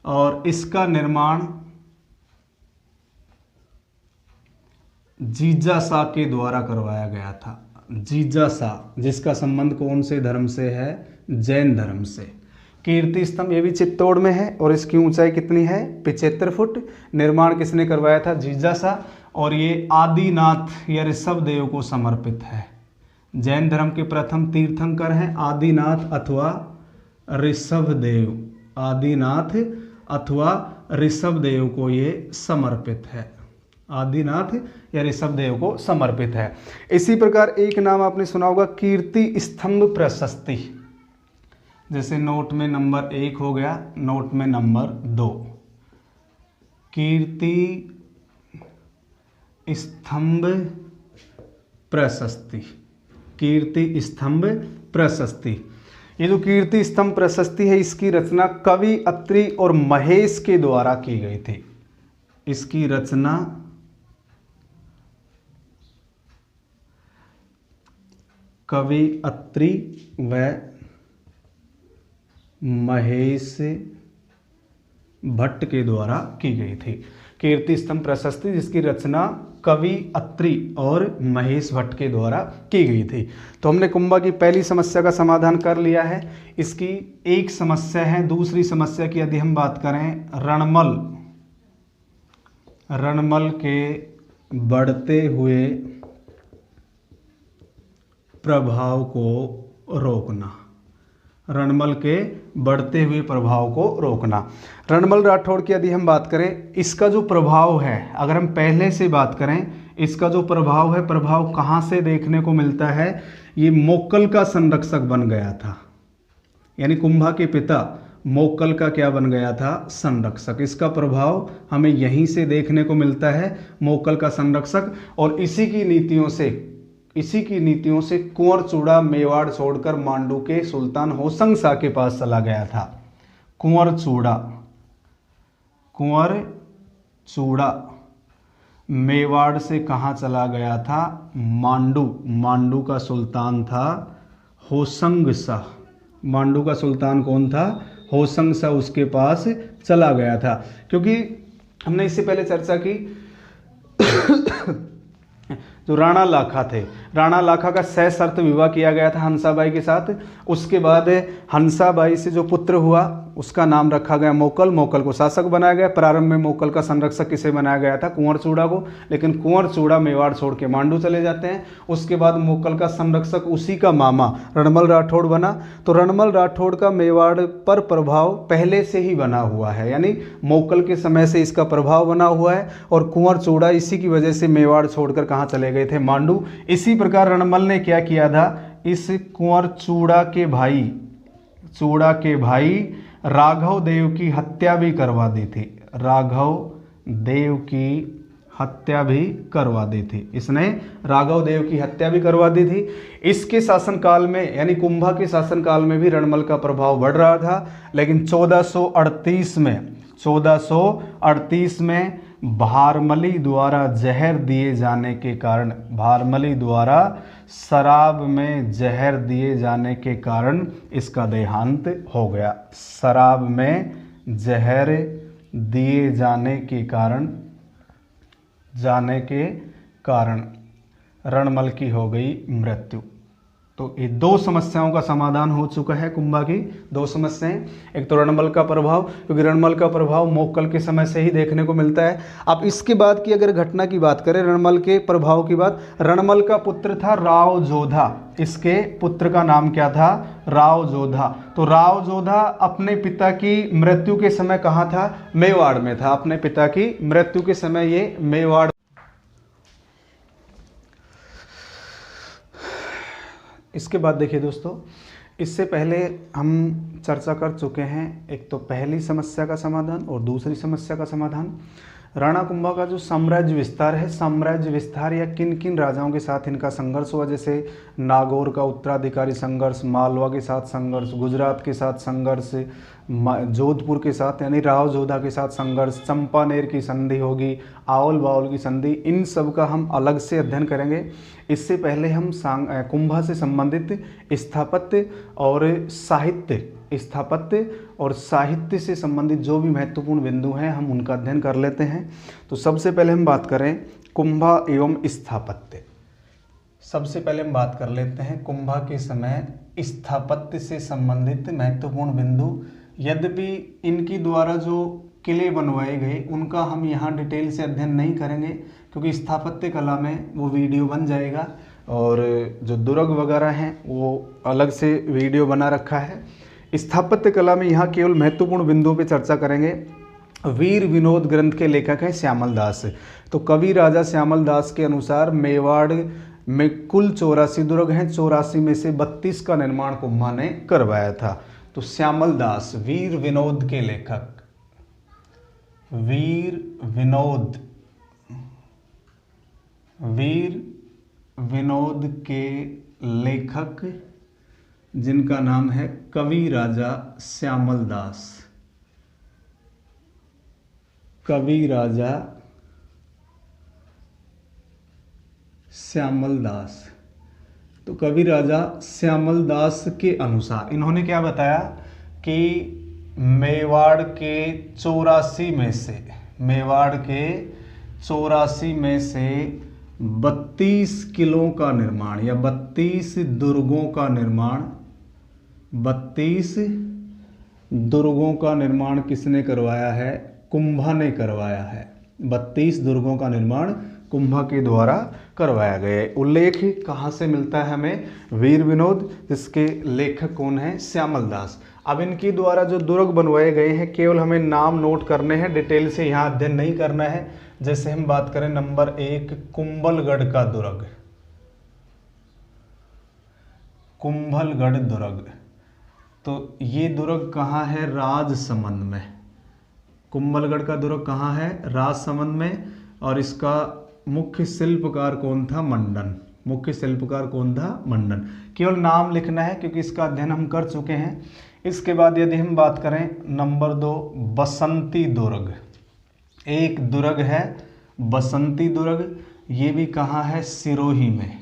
Speaker 1: और इसका निर्माण जीजा शाह के द्वारा करवाया गया था। जीजा शाह, जिसका संबंध कौन से धर्म से है? जैन धर्म से। कीर्ति स्तंभ ये भी चित्तौड़ में है और इसकी ऊंचाई कितनी है? 75 फुट। निर्माण किसने करवाया था? जीजा शाह। और ये आदिनाथ या ऋषभ देव को समर्पित है। जैन धर्म के प्रथम तीर्थंकर हैं आदिनाथ अथवा ऋषभ देव। आदिनाथ अथवा ऋषभ देव को ये समर्पित है। आदिनाथ या ऋषभ देव को समर्पित है। इसी प्रकार एक नाम आपने सुना होगा, कीर्ति स्तंभ प्रशस्ति। जैसे नोट में नंबर 1 हो गया, नोट में नंबर 2। कीर्ति स्तंभ प्रशस्ति। कीर्ति स्तंभ प्रशस्ति। ये जो कीर्ति स्तंभ प्रशस्ति है, इसकी रचना कवि अत्रि और महेश के द्वारा की गई थी। इसकी रचना कवि अत्रि व महेश भट्ट के द्वारा की गई थी। कीर्ति स्तंभ प्रशस्ति जिसकी रचना कवि अत्रि और महेश भट्ट के द्वारा की गई थी। तो हमने कुंभा की पहली समस्या का समाधान कर लिया है। इसकी एक समस्या है। दूसरी समस्या की यदि हम बात करें, रणमल के बढ़ते हुए प्रभाव को रोकना। रणमल के बढ़ते हुए प्रभाव को रोकना। रणमल राठौड़ की यदि हम बात करें, इसका जो प्रभाव है, अगर हम पहले से बात करें, इसका जो प्रभाव है, प्रभाव कहाँ से देखने को मिलता है? ये मोक्कल का संरक्षक बन गया था। यानी कुंभा के पिता मोक्कल का क्या बन गया था? संरक्षक। इसका प्रभाव हमें यहीं से देखने को मिलता है, मोक्कल का संरक्षक। और इसी की नीतियों से कुंवर चूड़ा मेवाड़ छोड़कर मांडू के सुल्तान होशंग शाह के पास चला गया था। कुंवर चूड़ा मेवाड़ से कहाँ चला गया था? मांडू का सुल्तान था होशंग शाह। मांडू का सुल्तान कौन था? होशंग शाह, उसके पास चला गया था। क्योंकि हमने इससे पहले चर्चा की जो राणा लाखा थे, राणा लाखा का सशर्त विवाह किया गया था हंसाबाई के साथ। उसके बाद हंसाबाई से जो पुत्र हुआ उसका नाम रखा गया मोक्कल। मोक्कल को शासक बनाया गया। प्रारंभ में मोक्कल का संरक्षक किसे बनाया गया था? कुंवर चूड़ा को। लेकिन कुंवर चूड़ा मेवाड़ छोड़ के मांडू चले जाते हैं। उसके बाद मोक्कल का संरक्षक उसी का मामा रणमल राठौड़ बना। तो रणमल राठौड़ का मेवाड़ पर प्रभाव पहले से ही बना हुआ है, यानी मोक्कल के समय से इसका प्रभाव बना हुआ है। और कुंवर चूड़ा इसी की वजह से मेवाड़ छोड़कर कहाँ चले गए थे? मांडू। इसी प्रकार रणमल ने क्या किया था? इस कुंवर चूड़ा के भाई राघव देव की हत्या भी करवा दी थी। राघव देव की हत्या भी करवा दी थी। इसने राघव देव की हत्या भी करवा दी थी। इसके शासनकाल में यानी कुंभा के शासनकाल में भी रणमल का प्रभाव बढ़ रहा था, लेकिन 1438 में भारमली द्वारा जहर दिए जाने के कारण, भारमली द्वारा शराब में जहर दिए जाने के कारण इसका देहांत हो गया। शराब में जहर दिए जाने के कारण रणमल की हो गई मृत्यु। तो ये दो समस्याओं का समाधान हो चुका है। कुंभा की दो समस्याएं, एक तो रणमल का प्रभाव, क्योंकि रणमल का प्रभाव मोक्कल के समय से ही देखने को मिलता है। अब इसके बाद की अगर घटना की बात करें, रणमल के प्रभाव की बात, रणमल का पुत्र था राव जोधा। इसके पुत्र का नाम क्या था? राव जोधा। तो राव जोधा अपने पिता की मृत्यु के समय कहाँ था? मेवाड़ में था। अपने पिता की मृत्यु के समय ये मेवाड़। इसके बाद देखिए दोस्तों, इससे पहले हम चर्चा कर चुके हैं, एक तो पहली समस्या का समाधान और दूसरी समस्या का समाधान। राणा कुंभा का जो साम्राज्य विस्तार है, साम्राज्य विस्तार या किन किन राजाओं के साथ इनका संघर्ष हुआ, जैसे नागौर का उत्तराधिकारी संघर्ष, मालवा के साथ संघर्ष, गुजरात के साथ संघर्ष, जोधपुर के साथ यानी राव जोधा के साथ संघर्ष, चंपानेर की संधि होगी, आओल बाओल की संधि, इन सब का हम अलग से अध्ययन करेंगे। इससे पहले हम कुंभा से संबंधित स्थापत्य और साहित्य से संबंधित जो भी महत्वपूर्ण बिंदु हैं हम उनका अध्ययन कर लेते हैं। तो सबसे पहले हम बात करें कुंभा एवं स्थापत्य। सबसे पहले हम बात कर लेते हैं कुंभा के समय स्थापत्य से संबंधित महत्वपूर्ण बिंदु। यद्यपि इनकी द्वारा जो किले बनवाए गए उनका हम यहाँ डिटेल से अध्ययन नहीं करेंगे, क्योंकि स्थापत्य कला में वो वीडियो बन जाएगा, और जो दुर्ग वगैरह हैं वो अलग से वीडियो बना रखा है। स्थापत्य कला में यहाँ केवल महत्वपूर्ण बिंदुओं पे चर्चा करेंगे। वीर विनोद ग्रंथ के लेखक हैं श्यामल दास। तो कवि राजा श्यामल दास के अनुसार मेवाड़ में कुल 84 दुर्ग हैं, 84 में से 32 का निर्माण कुंभा ने करवाया था। तो श्यामल दास वीर विनोद के लेखक, वीर विनोद के लेखक जिनका नाम है कवि राजा श्यामल दास। कवि राजा श्यामल दास। तो कवि राजा श्यामल दास के अनुसार इन्होंने क्या बताया कि मेवाड़ के 84 में से 32 किलों का निर्माण या 32 दुर्गों का निर्माण, 32 दुर्गों का निर्माण किसने करवाया है? कुंभा ने करवाया है। 32 दुर्गों का निर्माण कुंभा के द्वारा करवाया गया है। उल्लेख कहाँ से मिलता है हमें? वीर विनोद, जिसके लेखक कौन है? श्यामल दास। अब इनकी द्वारा जो दुर्ग बनवाए गए हैं केवल हमें नाम नोट करने हैं, डिटेल से यहाँ अध्ययन नहीं करना है। जैसे हम बात करें नंबर 1 कुंभलगढ़ का दुर्ग, कुंभलगढ़ दुर्ग। तो ये दुर्ग कहाँ है? राजसमंद में। कुंभलगढ़ का दुर्ग कहाँ है? राजसमंद में। और इसका मुख्य शिल्पकार कौन था? मंडन। मुख्य शिल्पकार कौन था? मंडन। केवल नाम लिखना है क्योंकि इसका अध्ययन हम कर चुके हैं। इसके बाद यदि हम बात करें नंबर 2 बसंती दुर्ग। एक दुर्ग है बसंती दुर्ग, ये भी कहाँ है? सिरोही में।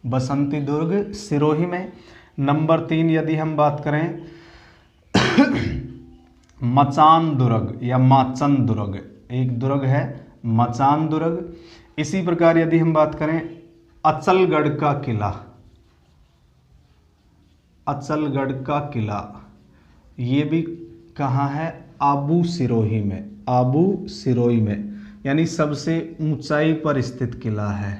Speaker 1: बसंती दुर्ग सिरोही में। नंबर 3 यदि हम बात करें मचान दुर्ग या माचन दुर्ग, एक दुर्ग है मचान दुर्ग। इसी प्रकार यदि हम बात करें अचलगढ़ का किला, अचलगढ़ का किला, ये भी कहाँ है? आबू सिरोही में। आबू सिरोही में यानी सबसे ऊंचाई पर स्थित किला है।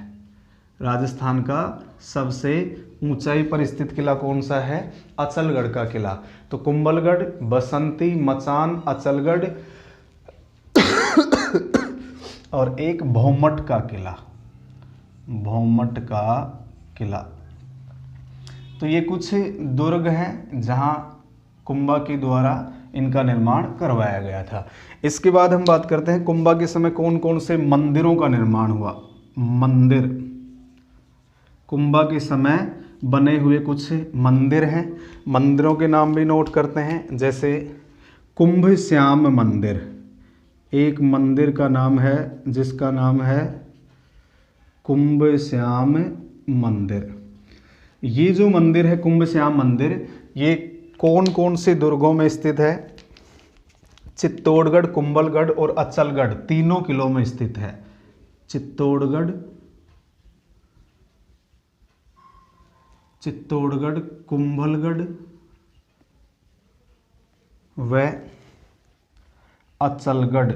Speaker 1: राजस्थान का सबसे ऊंचाई पर स्थित किला कौन सा है? अचलगढ़ का किला। तो कुंभलगढ़, बसंती, मचान, अचलगढ़ और एक भौमट का किला, भौमट का किला। तो ये कुछ दुर्ग हैं जहां कुंभा के द्वारा इनका निर्माण करवाया गया था। इसके बाद हम बात करते हैं कुंभा के समय कौन कौन से मंदिरों का निर्माण हुआ। मंदिर, कुंभा के समय बने हुए कुछ मंदिर हैं, मंदिरों के नाम भी नोट करते हैं। जैसे कुंभ श्याम मंदिर, एक मंदिर का नाम है जिसका नाम है कुंभ श्याम मंदिर। ये जो मंदिर है कुंभ श्याम मंदिर, ये कौन कौन से दुर्गों में स्थित है? चित्तौड़गढ़, कुंभलगढ़ और अचलगढ़ तीनों किलों में स्थित है। चित्तौड़गढ़, कुंभलगढ़ व अचलगढ़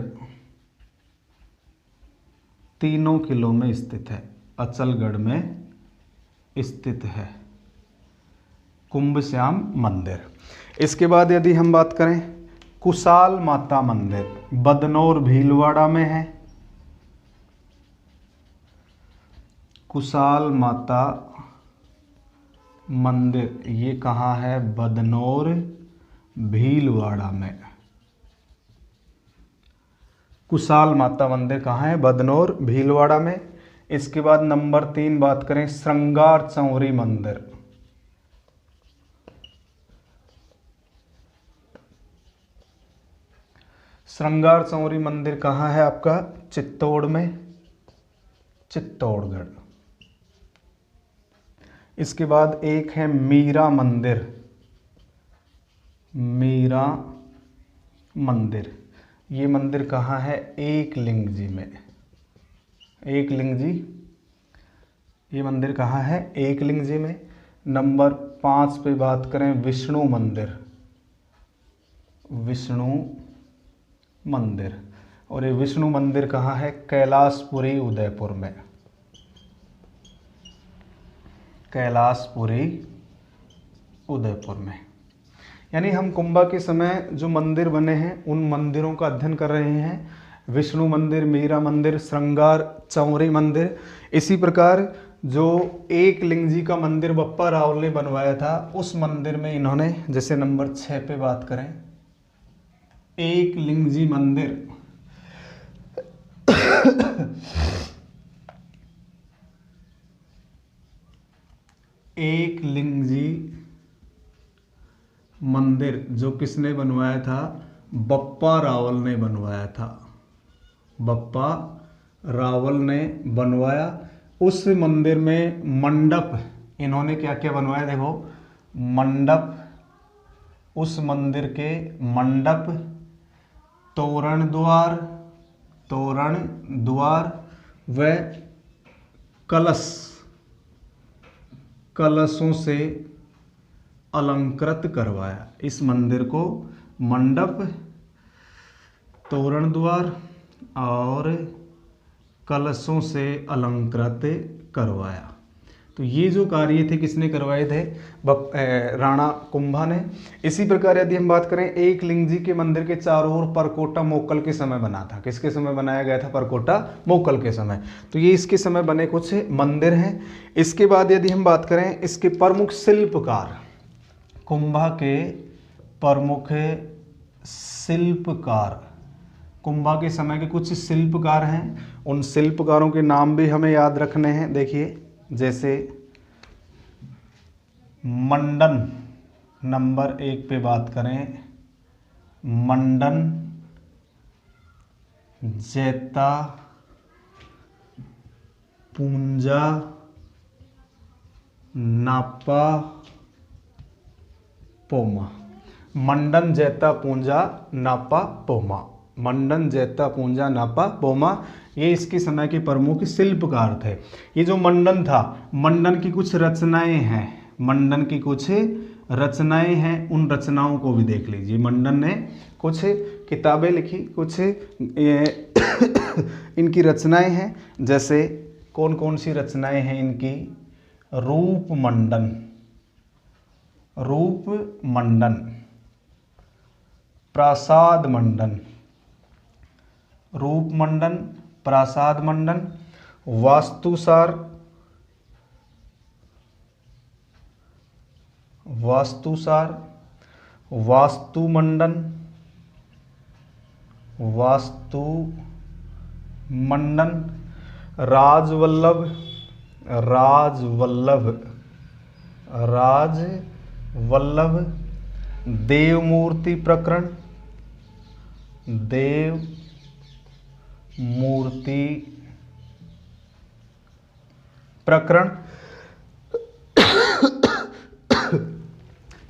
Speaker 1: तीनों किलों में स्थित है। अचलगढ़ में स्थित है कुंभ श्याम मंदिर। इसके बाद यदि हम बात करें कुशाल माता मंदिर, बदनौर भीलवाड़ा में है। कुशाल माता मंदिर ये कहाँ है? बदनौर भीलवाड़ा में। कुशाल माता मंदिर कहाँ है? बदनौर भीलवाड़ा में। इसके बाद नंबर 3 बात करें श्रृंगार चौरी मंदिर। श्रृंगार चौरी मंदिर कहाँ है आपका? चित्तौड़ में, चित्तौड़गढ़। इसके बाद एक है मीरा मंदिर, मीरा मंदिर। ये मंदिर कहाँ है? एकलिंगजी में। एकलिंगजी, ये मंदिर कहाँ है? एकलिंगजी में। नंबर 5 पे बात करें विष्णु मंदिर, विष्णु मंदिर। और ये विष्णु मंदिर कहाँ है? कैलाशपुरी उदयपुर में, कैलाशपुरी उदयपुर में। यानी हम कुंभा के समय जो मंदिर बने हैं उन मंदिरों का अध्ययन कर रहे हैं। विष्णु मंदिर, मीरा मंदिर, श्रृंगार चौरी मंदिर। इसी प्रकार जो एकलिंगजी का मंदिर बप्पा रावल ने बनवाया था उस मंदिर में इन्होंने, जैसे नंबर 6 पे बात करें एकलिंगजी मंदिर एकलिंगजी मंदिर जो किसने बनवाया था? बप्पा रावल ने बनवाया था, बप्पा रावल ने बनवाया। उस मंदिर में मंडप इन्होंने क्या क्या बनवाया? देखो मंडप, उस मंदिर के मंडप, तोरण द्वार, तोरण द्वार व कलश, कलशों से अलंकृत करवाया। इस मंदिर को मंडप, तोरण द्वार और कलशों से अलंकृत करवाया। तो ये जो कार्य थे किसने करवाए थे? राणा कुंभा ने। इसी प्रकार यदि हम बात करें एकलिंगजी के मंदिर के चारों ओर परकोटा मोक्कल के समय बना था। किसके समय बनाया गया था? परकोटा मोक्कल के समय। तो ये इसके समय बने कुछ मंदिर हैं। इसके बाद यदि हम बात करें इसके प्रमुख शिल्पकार, कुंभा के प्रमुख शिल्पकार, कुंभा के समय के कुछ शिल्पकार हैं, उन शिल्पकारों के नाम भी हमें याद रखने हैं। देखिए जैसे मंडन, नंबर 1 पे बात करें मंडन, जैता, पूंजा, नापा, पोमा। मंडन, जैता, पूंजा, नापा, पोमा। मंडन, जैता, पूंजा, नापा, पोमा, ये इसके समय के प्रमुख शिल्पकार थे। ये जो मंडन था, मंडन की कुछ रचनाएं हैं, मंडन की कुछ रचनाएं हैं, उन रचनाओं को भी देख लीजिए। मंडन ने कुछ किताबें लिखी, कुछ इनकी रचनाएं हैं। जैसे कौन कौन सी रचनाएं हैं इनकी? रूप मंडन, रूप मंडन, प्रासाद मंडन, रूप मंडन, प्रासाद मंडन, वास्तुसार, वास्तुसार, वास्तुमंडन, वास्तु मंडन, राजवल्लभ, राजवल्लभ, राजवल्लभ, देवमूर्ति प्रकरण, देव मूर्ति प्रकरण।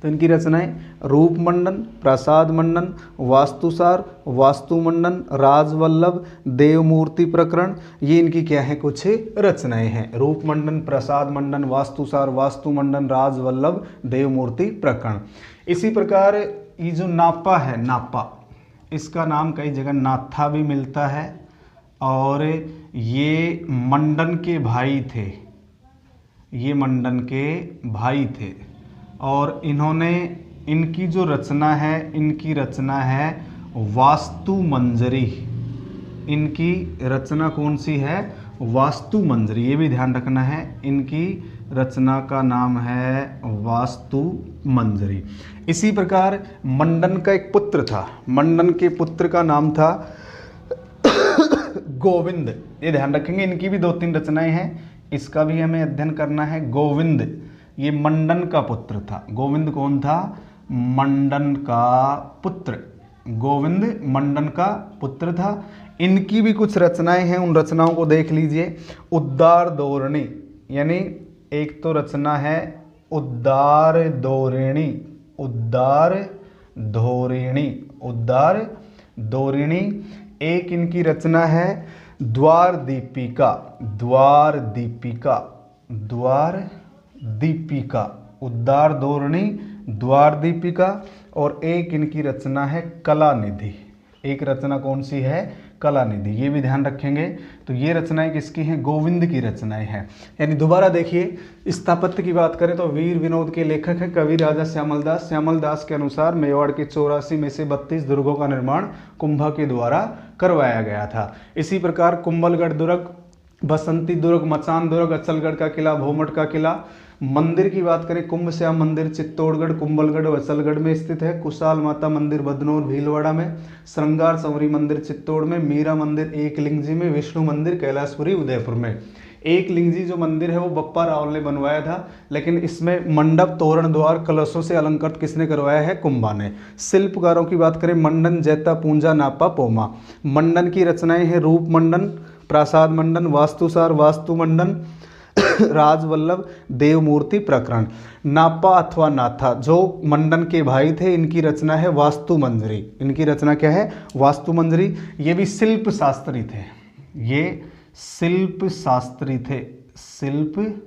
Speaker 1: तो इनकी रचनाएं रूप मंडन, प्रसाद मंडन, वास्तुसार, वास्तु मंडन, राजवल्लभ, देवमूर्ति प्रकरण, ये इनकी क्या है कुछ रचनाएं हैं। रूप मंडन, प्रसाद मंडन, वास्तुसार, वास्तु मंडन, राजवल्लभ, देवमूर्ति प्रकरण। इसी प्रकार ये जो नापा है, नापा, इसका नाम कई जगह नाथा भी मिलता है, और ये मंडन के भाई थे, ये मंडन के भाई थे, और इन्होंने, इनकी जो रचना है, इनकी रचना है वास्तु मंजरी। इनकी रचना कौन सी है? वास्तु मंजरी। ये भी ध्यान रखना है, इनकी रचना का नाम है वास्तु मंजरी। इसी प्रकार मंडन का एक पुत्र था, मंडन के पुत्र का नाम था गोविंद। ये ध्यान रखेंगे, इनकी भी 2-3 रचनाएं हैं, इसका भी हमें अध्ययन करना है। गोविंद ये मंडन का पुत्र था। गोविंद कौन था? मंडन का पुत्र। गोविंद मंडन का पुत्र था। इनकी भी कुछ रचनाएं हैं, उन रचनाओं को देख लीजिए। उद्दार धोरणी, यानी एक तो रचना है उद्दार धोरणी, उद्दार धोरणी, उद्दार धोरणी। एक इनकी रचना है द्वार दीपिका, द्वार दीपिका, द्वार दीपिका, उद्दार धोरणी, द्वार दीपिका। और एक इनकी रचना है कलानिधि। एक रचना कौन सी है? कलानिधि। ये भी ध्यान रखेंगे। तो ये रचनाएं किसकी हैं? गोविंद की रचनाएं हैं। यानी दोबारा देखिए, स्थापत्य की बात करें तो वीर विनोद के लेखक हैं कवि राजा श्यामल दास। श्यामल दास के अनुसार मेवाड़ के 84 में से 32 दुर्गों का निर्माण कुंभा के द्वारा करवाया गया था। इसी प्रकार कुंभलगढ़ दुर्ग, बसंती दुर्ग, मचान दुर्ग, अचलगढ़ का किला, भोमट का किला। मंदिर की बात करें, कुंभ श्याम मंदिर चित्तौड़गढ़, कुंभलगढ़, वसलगढ़ में स्थित है। कुशाल माता मंदिर बदनौर भीलवाड़ा में। श्रृंगार संवरी मंदिर चित्तौड़ में। मीरा मंदिर एकलिंगजी में। विष्णु मंदिर कैलाशपुरी उदयपुर में। एकलिंगजी जो मंदिर है वो बप्पा रावल ने बनवाया था, लेकिन इसमें मंडप, तोरण, द्वार, कलशों से अलंकृत किसने करवाया है? कुंभा ने। शिल्पकारों की बात करें, मंडन, जैता, पूंजा, नापा, पोमा। मंडन की रचनाएं हैं रूप मंडन, प्रसाद मंडन, वास्तुसार, वास्तु मंडन, राजवल्लभ, देवमूर्ति प्रकरण। नापा अथवा नाथा जो मंडन के भाई थे, इनकी रचना है वास्तु मंजरी। इनकी रचना क्या है? वास्तु मंजरी। ये भी शिल्प शास्त्री थे, ये शिल्प शास्त्री थे, शिल्प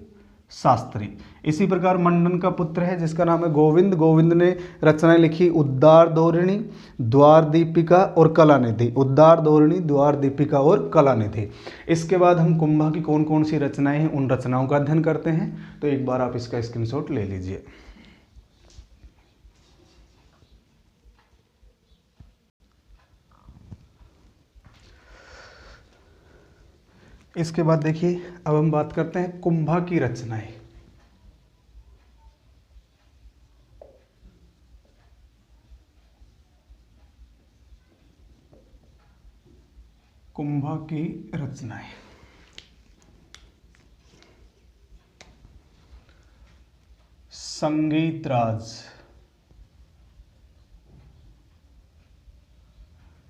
Speaker 1: शास्त्री। इसी प्रकार मंडन का पुत्र है जिसका नाम है गोविंद। गोविंद ने रचनाएं लिखी उद्दार धोरणी, द्वार दीपिका और कलानिधि। उद्दार धोरणी, द्वार दीपिका और कलानिधि। इसके बाद हम कुंभा की कौन कौन सी रचनाएं हैं उन रचनाओं का अध्ययन करते हैं। तो एक बार आप इसका स्क्रीनशॉट ले लीजिए। इसके बाद देखिए, अब हम बात करते हैं कुंभा की रचनाएं। कुंभा की रचनाएं। संगीत राज,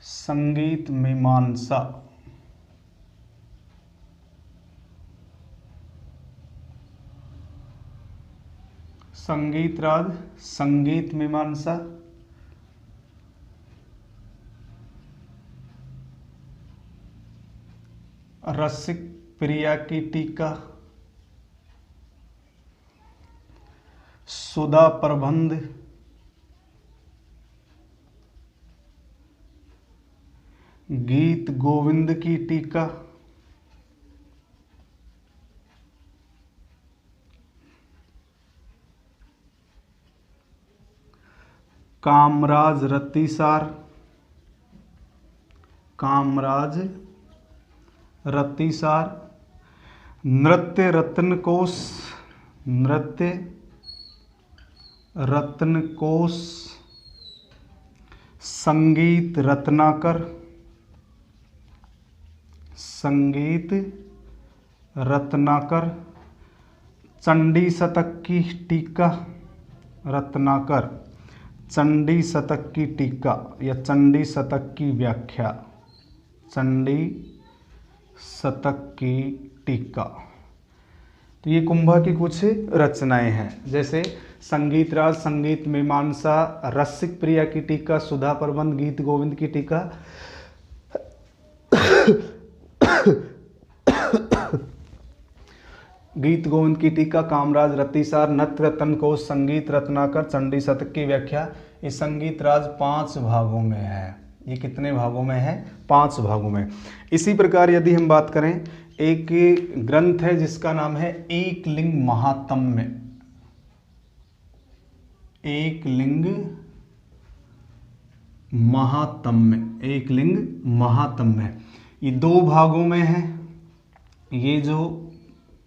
Speaker 1: संगीत मीमांसा, संगीत राज, संगीत मीमांसा। रसिक प्रिया की टीका, सुधा प्रबंध, गीत गोविंद की टीका, कामराज रतिसार, कामराज रतिसार। नृत्य रत्नकोश, नृत्य रत्नकोश। संगीत रत्नाकर, संगीत रत्नाकर, चंडी शतक की टीका, रत्नाकर चंडी शतक की टीका या चंडी शतक की व्याख्या, चंडी शतक की टीका। तो ये कुंभा की कुछ रचनाएं हैं, जैसे संगीत राज, संगीत मीमांसा, रसिक प्रिया की टीका, सुधा प्रबंध, गीत गोविंद की टीका, गीत गोविंद की टीका, कामराज रतिसार, नृत्य रत्न कोश, संगीत रत्नाकर, चंडी शतक की व्याख्या। ये संगीत राज 5 भागों में है। ये कितने भागों में है? 5 भागों में। इसी प्रकार यदि हम बात करें, एक ग्रंथ है जिसका नाम है एकलिंग महात्म्य, एकलिंग महात्म्य, एकलिंग महात्म्य। ये 2 भागों में है। ये जो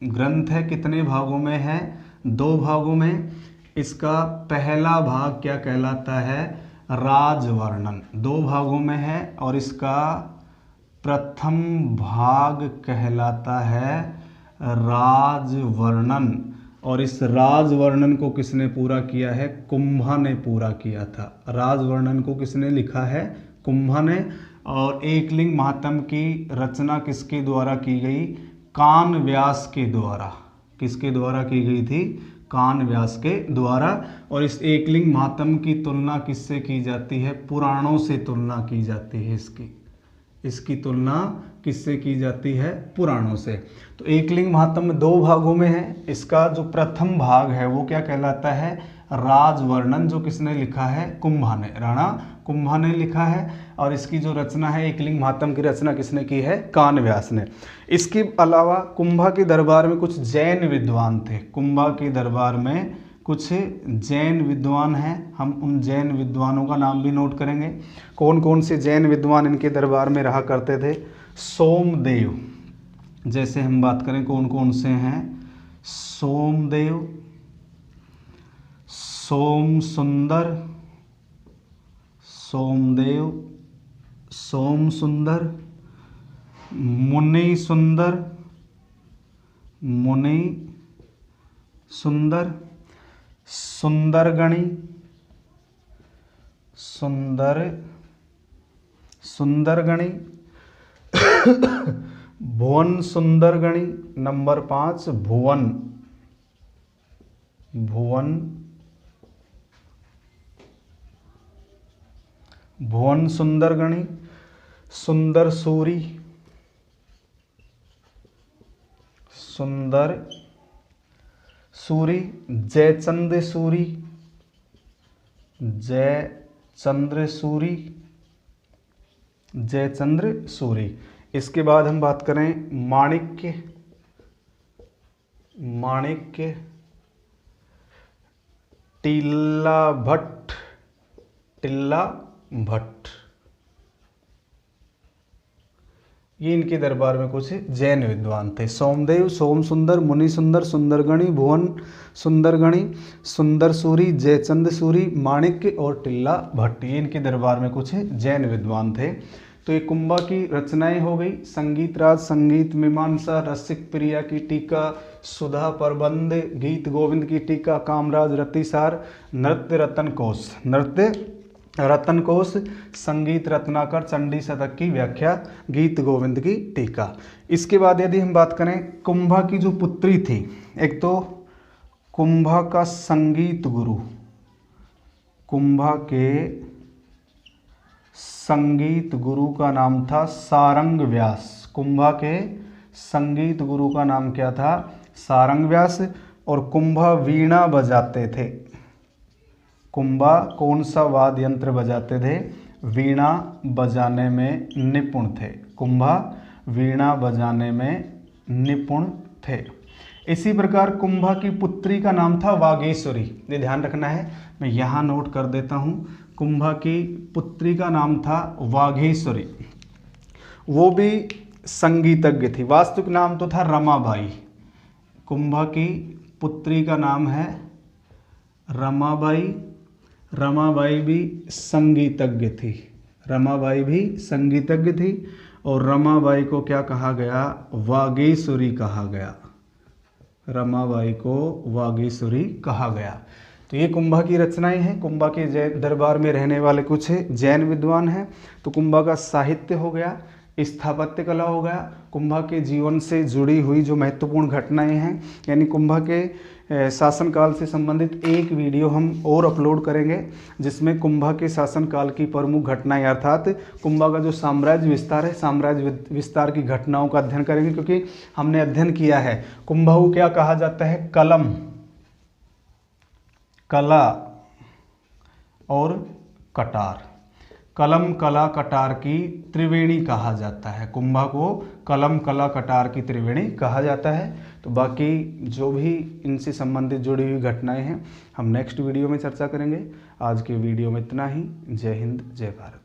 Speaker 1: ग्रंथ है कितने भागों में है? 2 भागों में। इसका पहला भाग क्या कहलाता है? राजवर्णन, 2 भागों में है। और इसका प्रथम भाग कहलाता है राजवर्णन। और इस राजवर्णन को किसने पूरा किया है? कुंभा ने पूरा किया था। राजवर्णन को किसने लिखा है? कुंभा ने। और एकलिंग महात्म्य की रचना किसके द्वारा की गई? कान व्यास के द्वारा। किसके द्वारा की गई थी? कान व्यास के द्वारा। और इस एकलिंग महात्म्य की तुलना किससे की जाती है? पुराणों से तुलना की जाती है। इसकी तुलना किससे की जाती है? पुराणों से। तो एकलिंग महात्म्य 2 भागों में है। इसका जो प्रथम भाग है वो क्या कहलाता है? राजवर्णन, जो किसने लिखा है? कुंभा ने, राणा कुंभा ने लिखा है। और इसकी जो रचना है, एकलिंग महात्म्य की रचना किसने की है? कान व्यास ने। इसके अलावा कुंभा के दरबार में कुछ जैन विद्वान थे। कुंभा के दरबार में कुछ जैन विद्वान हैं। हम उन जैन विद्वानों का नाम भी नोट करेंगे। कौन कौन से जैन विद्वान इनके दरबार में रहा करते थे? सोमदेव, जैसे हम बात करें कौन कौन से हैं? सोमदेव, सोम सुंदर, सोमदेव, सोम सुंदर, मुनि सुंदर, मुनि सुंदर, सुंदरगणी, सुंदरगणी, भुवन सुंदरगणी। नंबर 5 भुवन, भुवन सुंदरगणी, सुंदर सूरी, जयचंद्र सूरी, जयचंद्र सूरी। इसके बाद हम बात करें माणिक्य, टिल्ला भट्ट, ये इनके दरबार में कुछ जैन विद्वान थे। सोमदेव, सोम सुंदर, मुनि सुंदर, सुंदरगणी, भुवन सुंदरगणी, सुंदर सूरी, जयचंद सूरी, माणिक्य और टिल्ला भट्ट, ये इनके दरबार में कुछ जैन विद्वान थे। तो ये कुंभा की रचनाएं हो गई। संगीत राज, संगीत मीमांसा, रसिक प्रिया की टीका, सुधा प्रबंध, गीत गोविंद की टीका, कामराज रतिसार, नृत्य रत्न कोश, संगीत रत्नाकर, चंडी शतक की व्याख्या, गीत गोविंद की टीका। इसके बाद यदि हम बात करें कुंभा की जो पुत्री थी, एक तो कुंभा का संगीत गुरु, कुंभा के संगीत गुरु का नाम था सारंग व्यास। कुंभा के संगीत गुरु का नाम क्या था? सारंग व्यास। और कुंभा वीणा बजाते थे। कुंभा कौन सा वाद्य यंत्र बजाते थे? वीणा बजाने में निपुण थे। कुंभा वीणा बजाने में निपुण थे। इसी प्रकार कुंभा की पुत्री का नाम था वागेश्वरी। ये ध्यान रखना है, मैं यहाँ नोट कर देता हूँ। कुंभा की पुत्री का नाम था वागेश्वरी। वो भी संगीतज्ञ थी। वास्तविक नाम तो था रमाबाई। कुंभा की पुत्री का नाम है रमाबाई। रमाबाई भी संगीतज्ञ थी। और रमाबाई को क्या कहा गया? वागीश्वरी कहा गया। रमाबाई को वागीश्वरी कहा गया। तो ये कुंभा की रचनाएं हैं। कुंभा के जैन दरबार में रहने वाले कुछ जैन विद्वान हैं। तो कुंभा का साहित्य हो गया, स्थापत्य कला हो गया, कुंभा के जीवन से जुड़ी हुई जो महत्वपूर्ण घटनाएं हैं, यानी कुंभा के शासनकाल से संबंधित एक वीडियो हम और अपलोड करेंगे जिसमें कुंभा के शासनकाल की प्रमुख घटनाएं अर्थात कुंभा का जो साम्राज्य विस्तार है, साम्राज्य विस्तार की घटनाओं का अध्ययन करेंगे। क्योंकि हमने अध्ययन किया है कुंभा को क्या कहा जाता है? कलम, कला और कटार। कलम, कला, कटार की त्रिवेणी कहा जाता है। कुंभा को कलम, कला, कटार की त्रिवेणी कहा जाता है। तो बाकी जो भी इनसे संबंधित जुड़ी हुई घटनाएं हैं हम नेक्स्ट वीडियो में चर्चा करेंगे। आज के वीडियो में इतना ही। जय हिंद, जय भारत।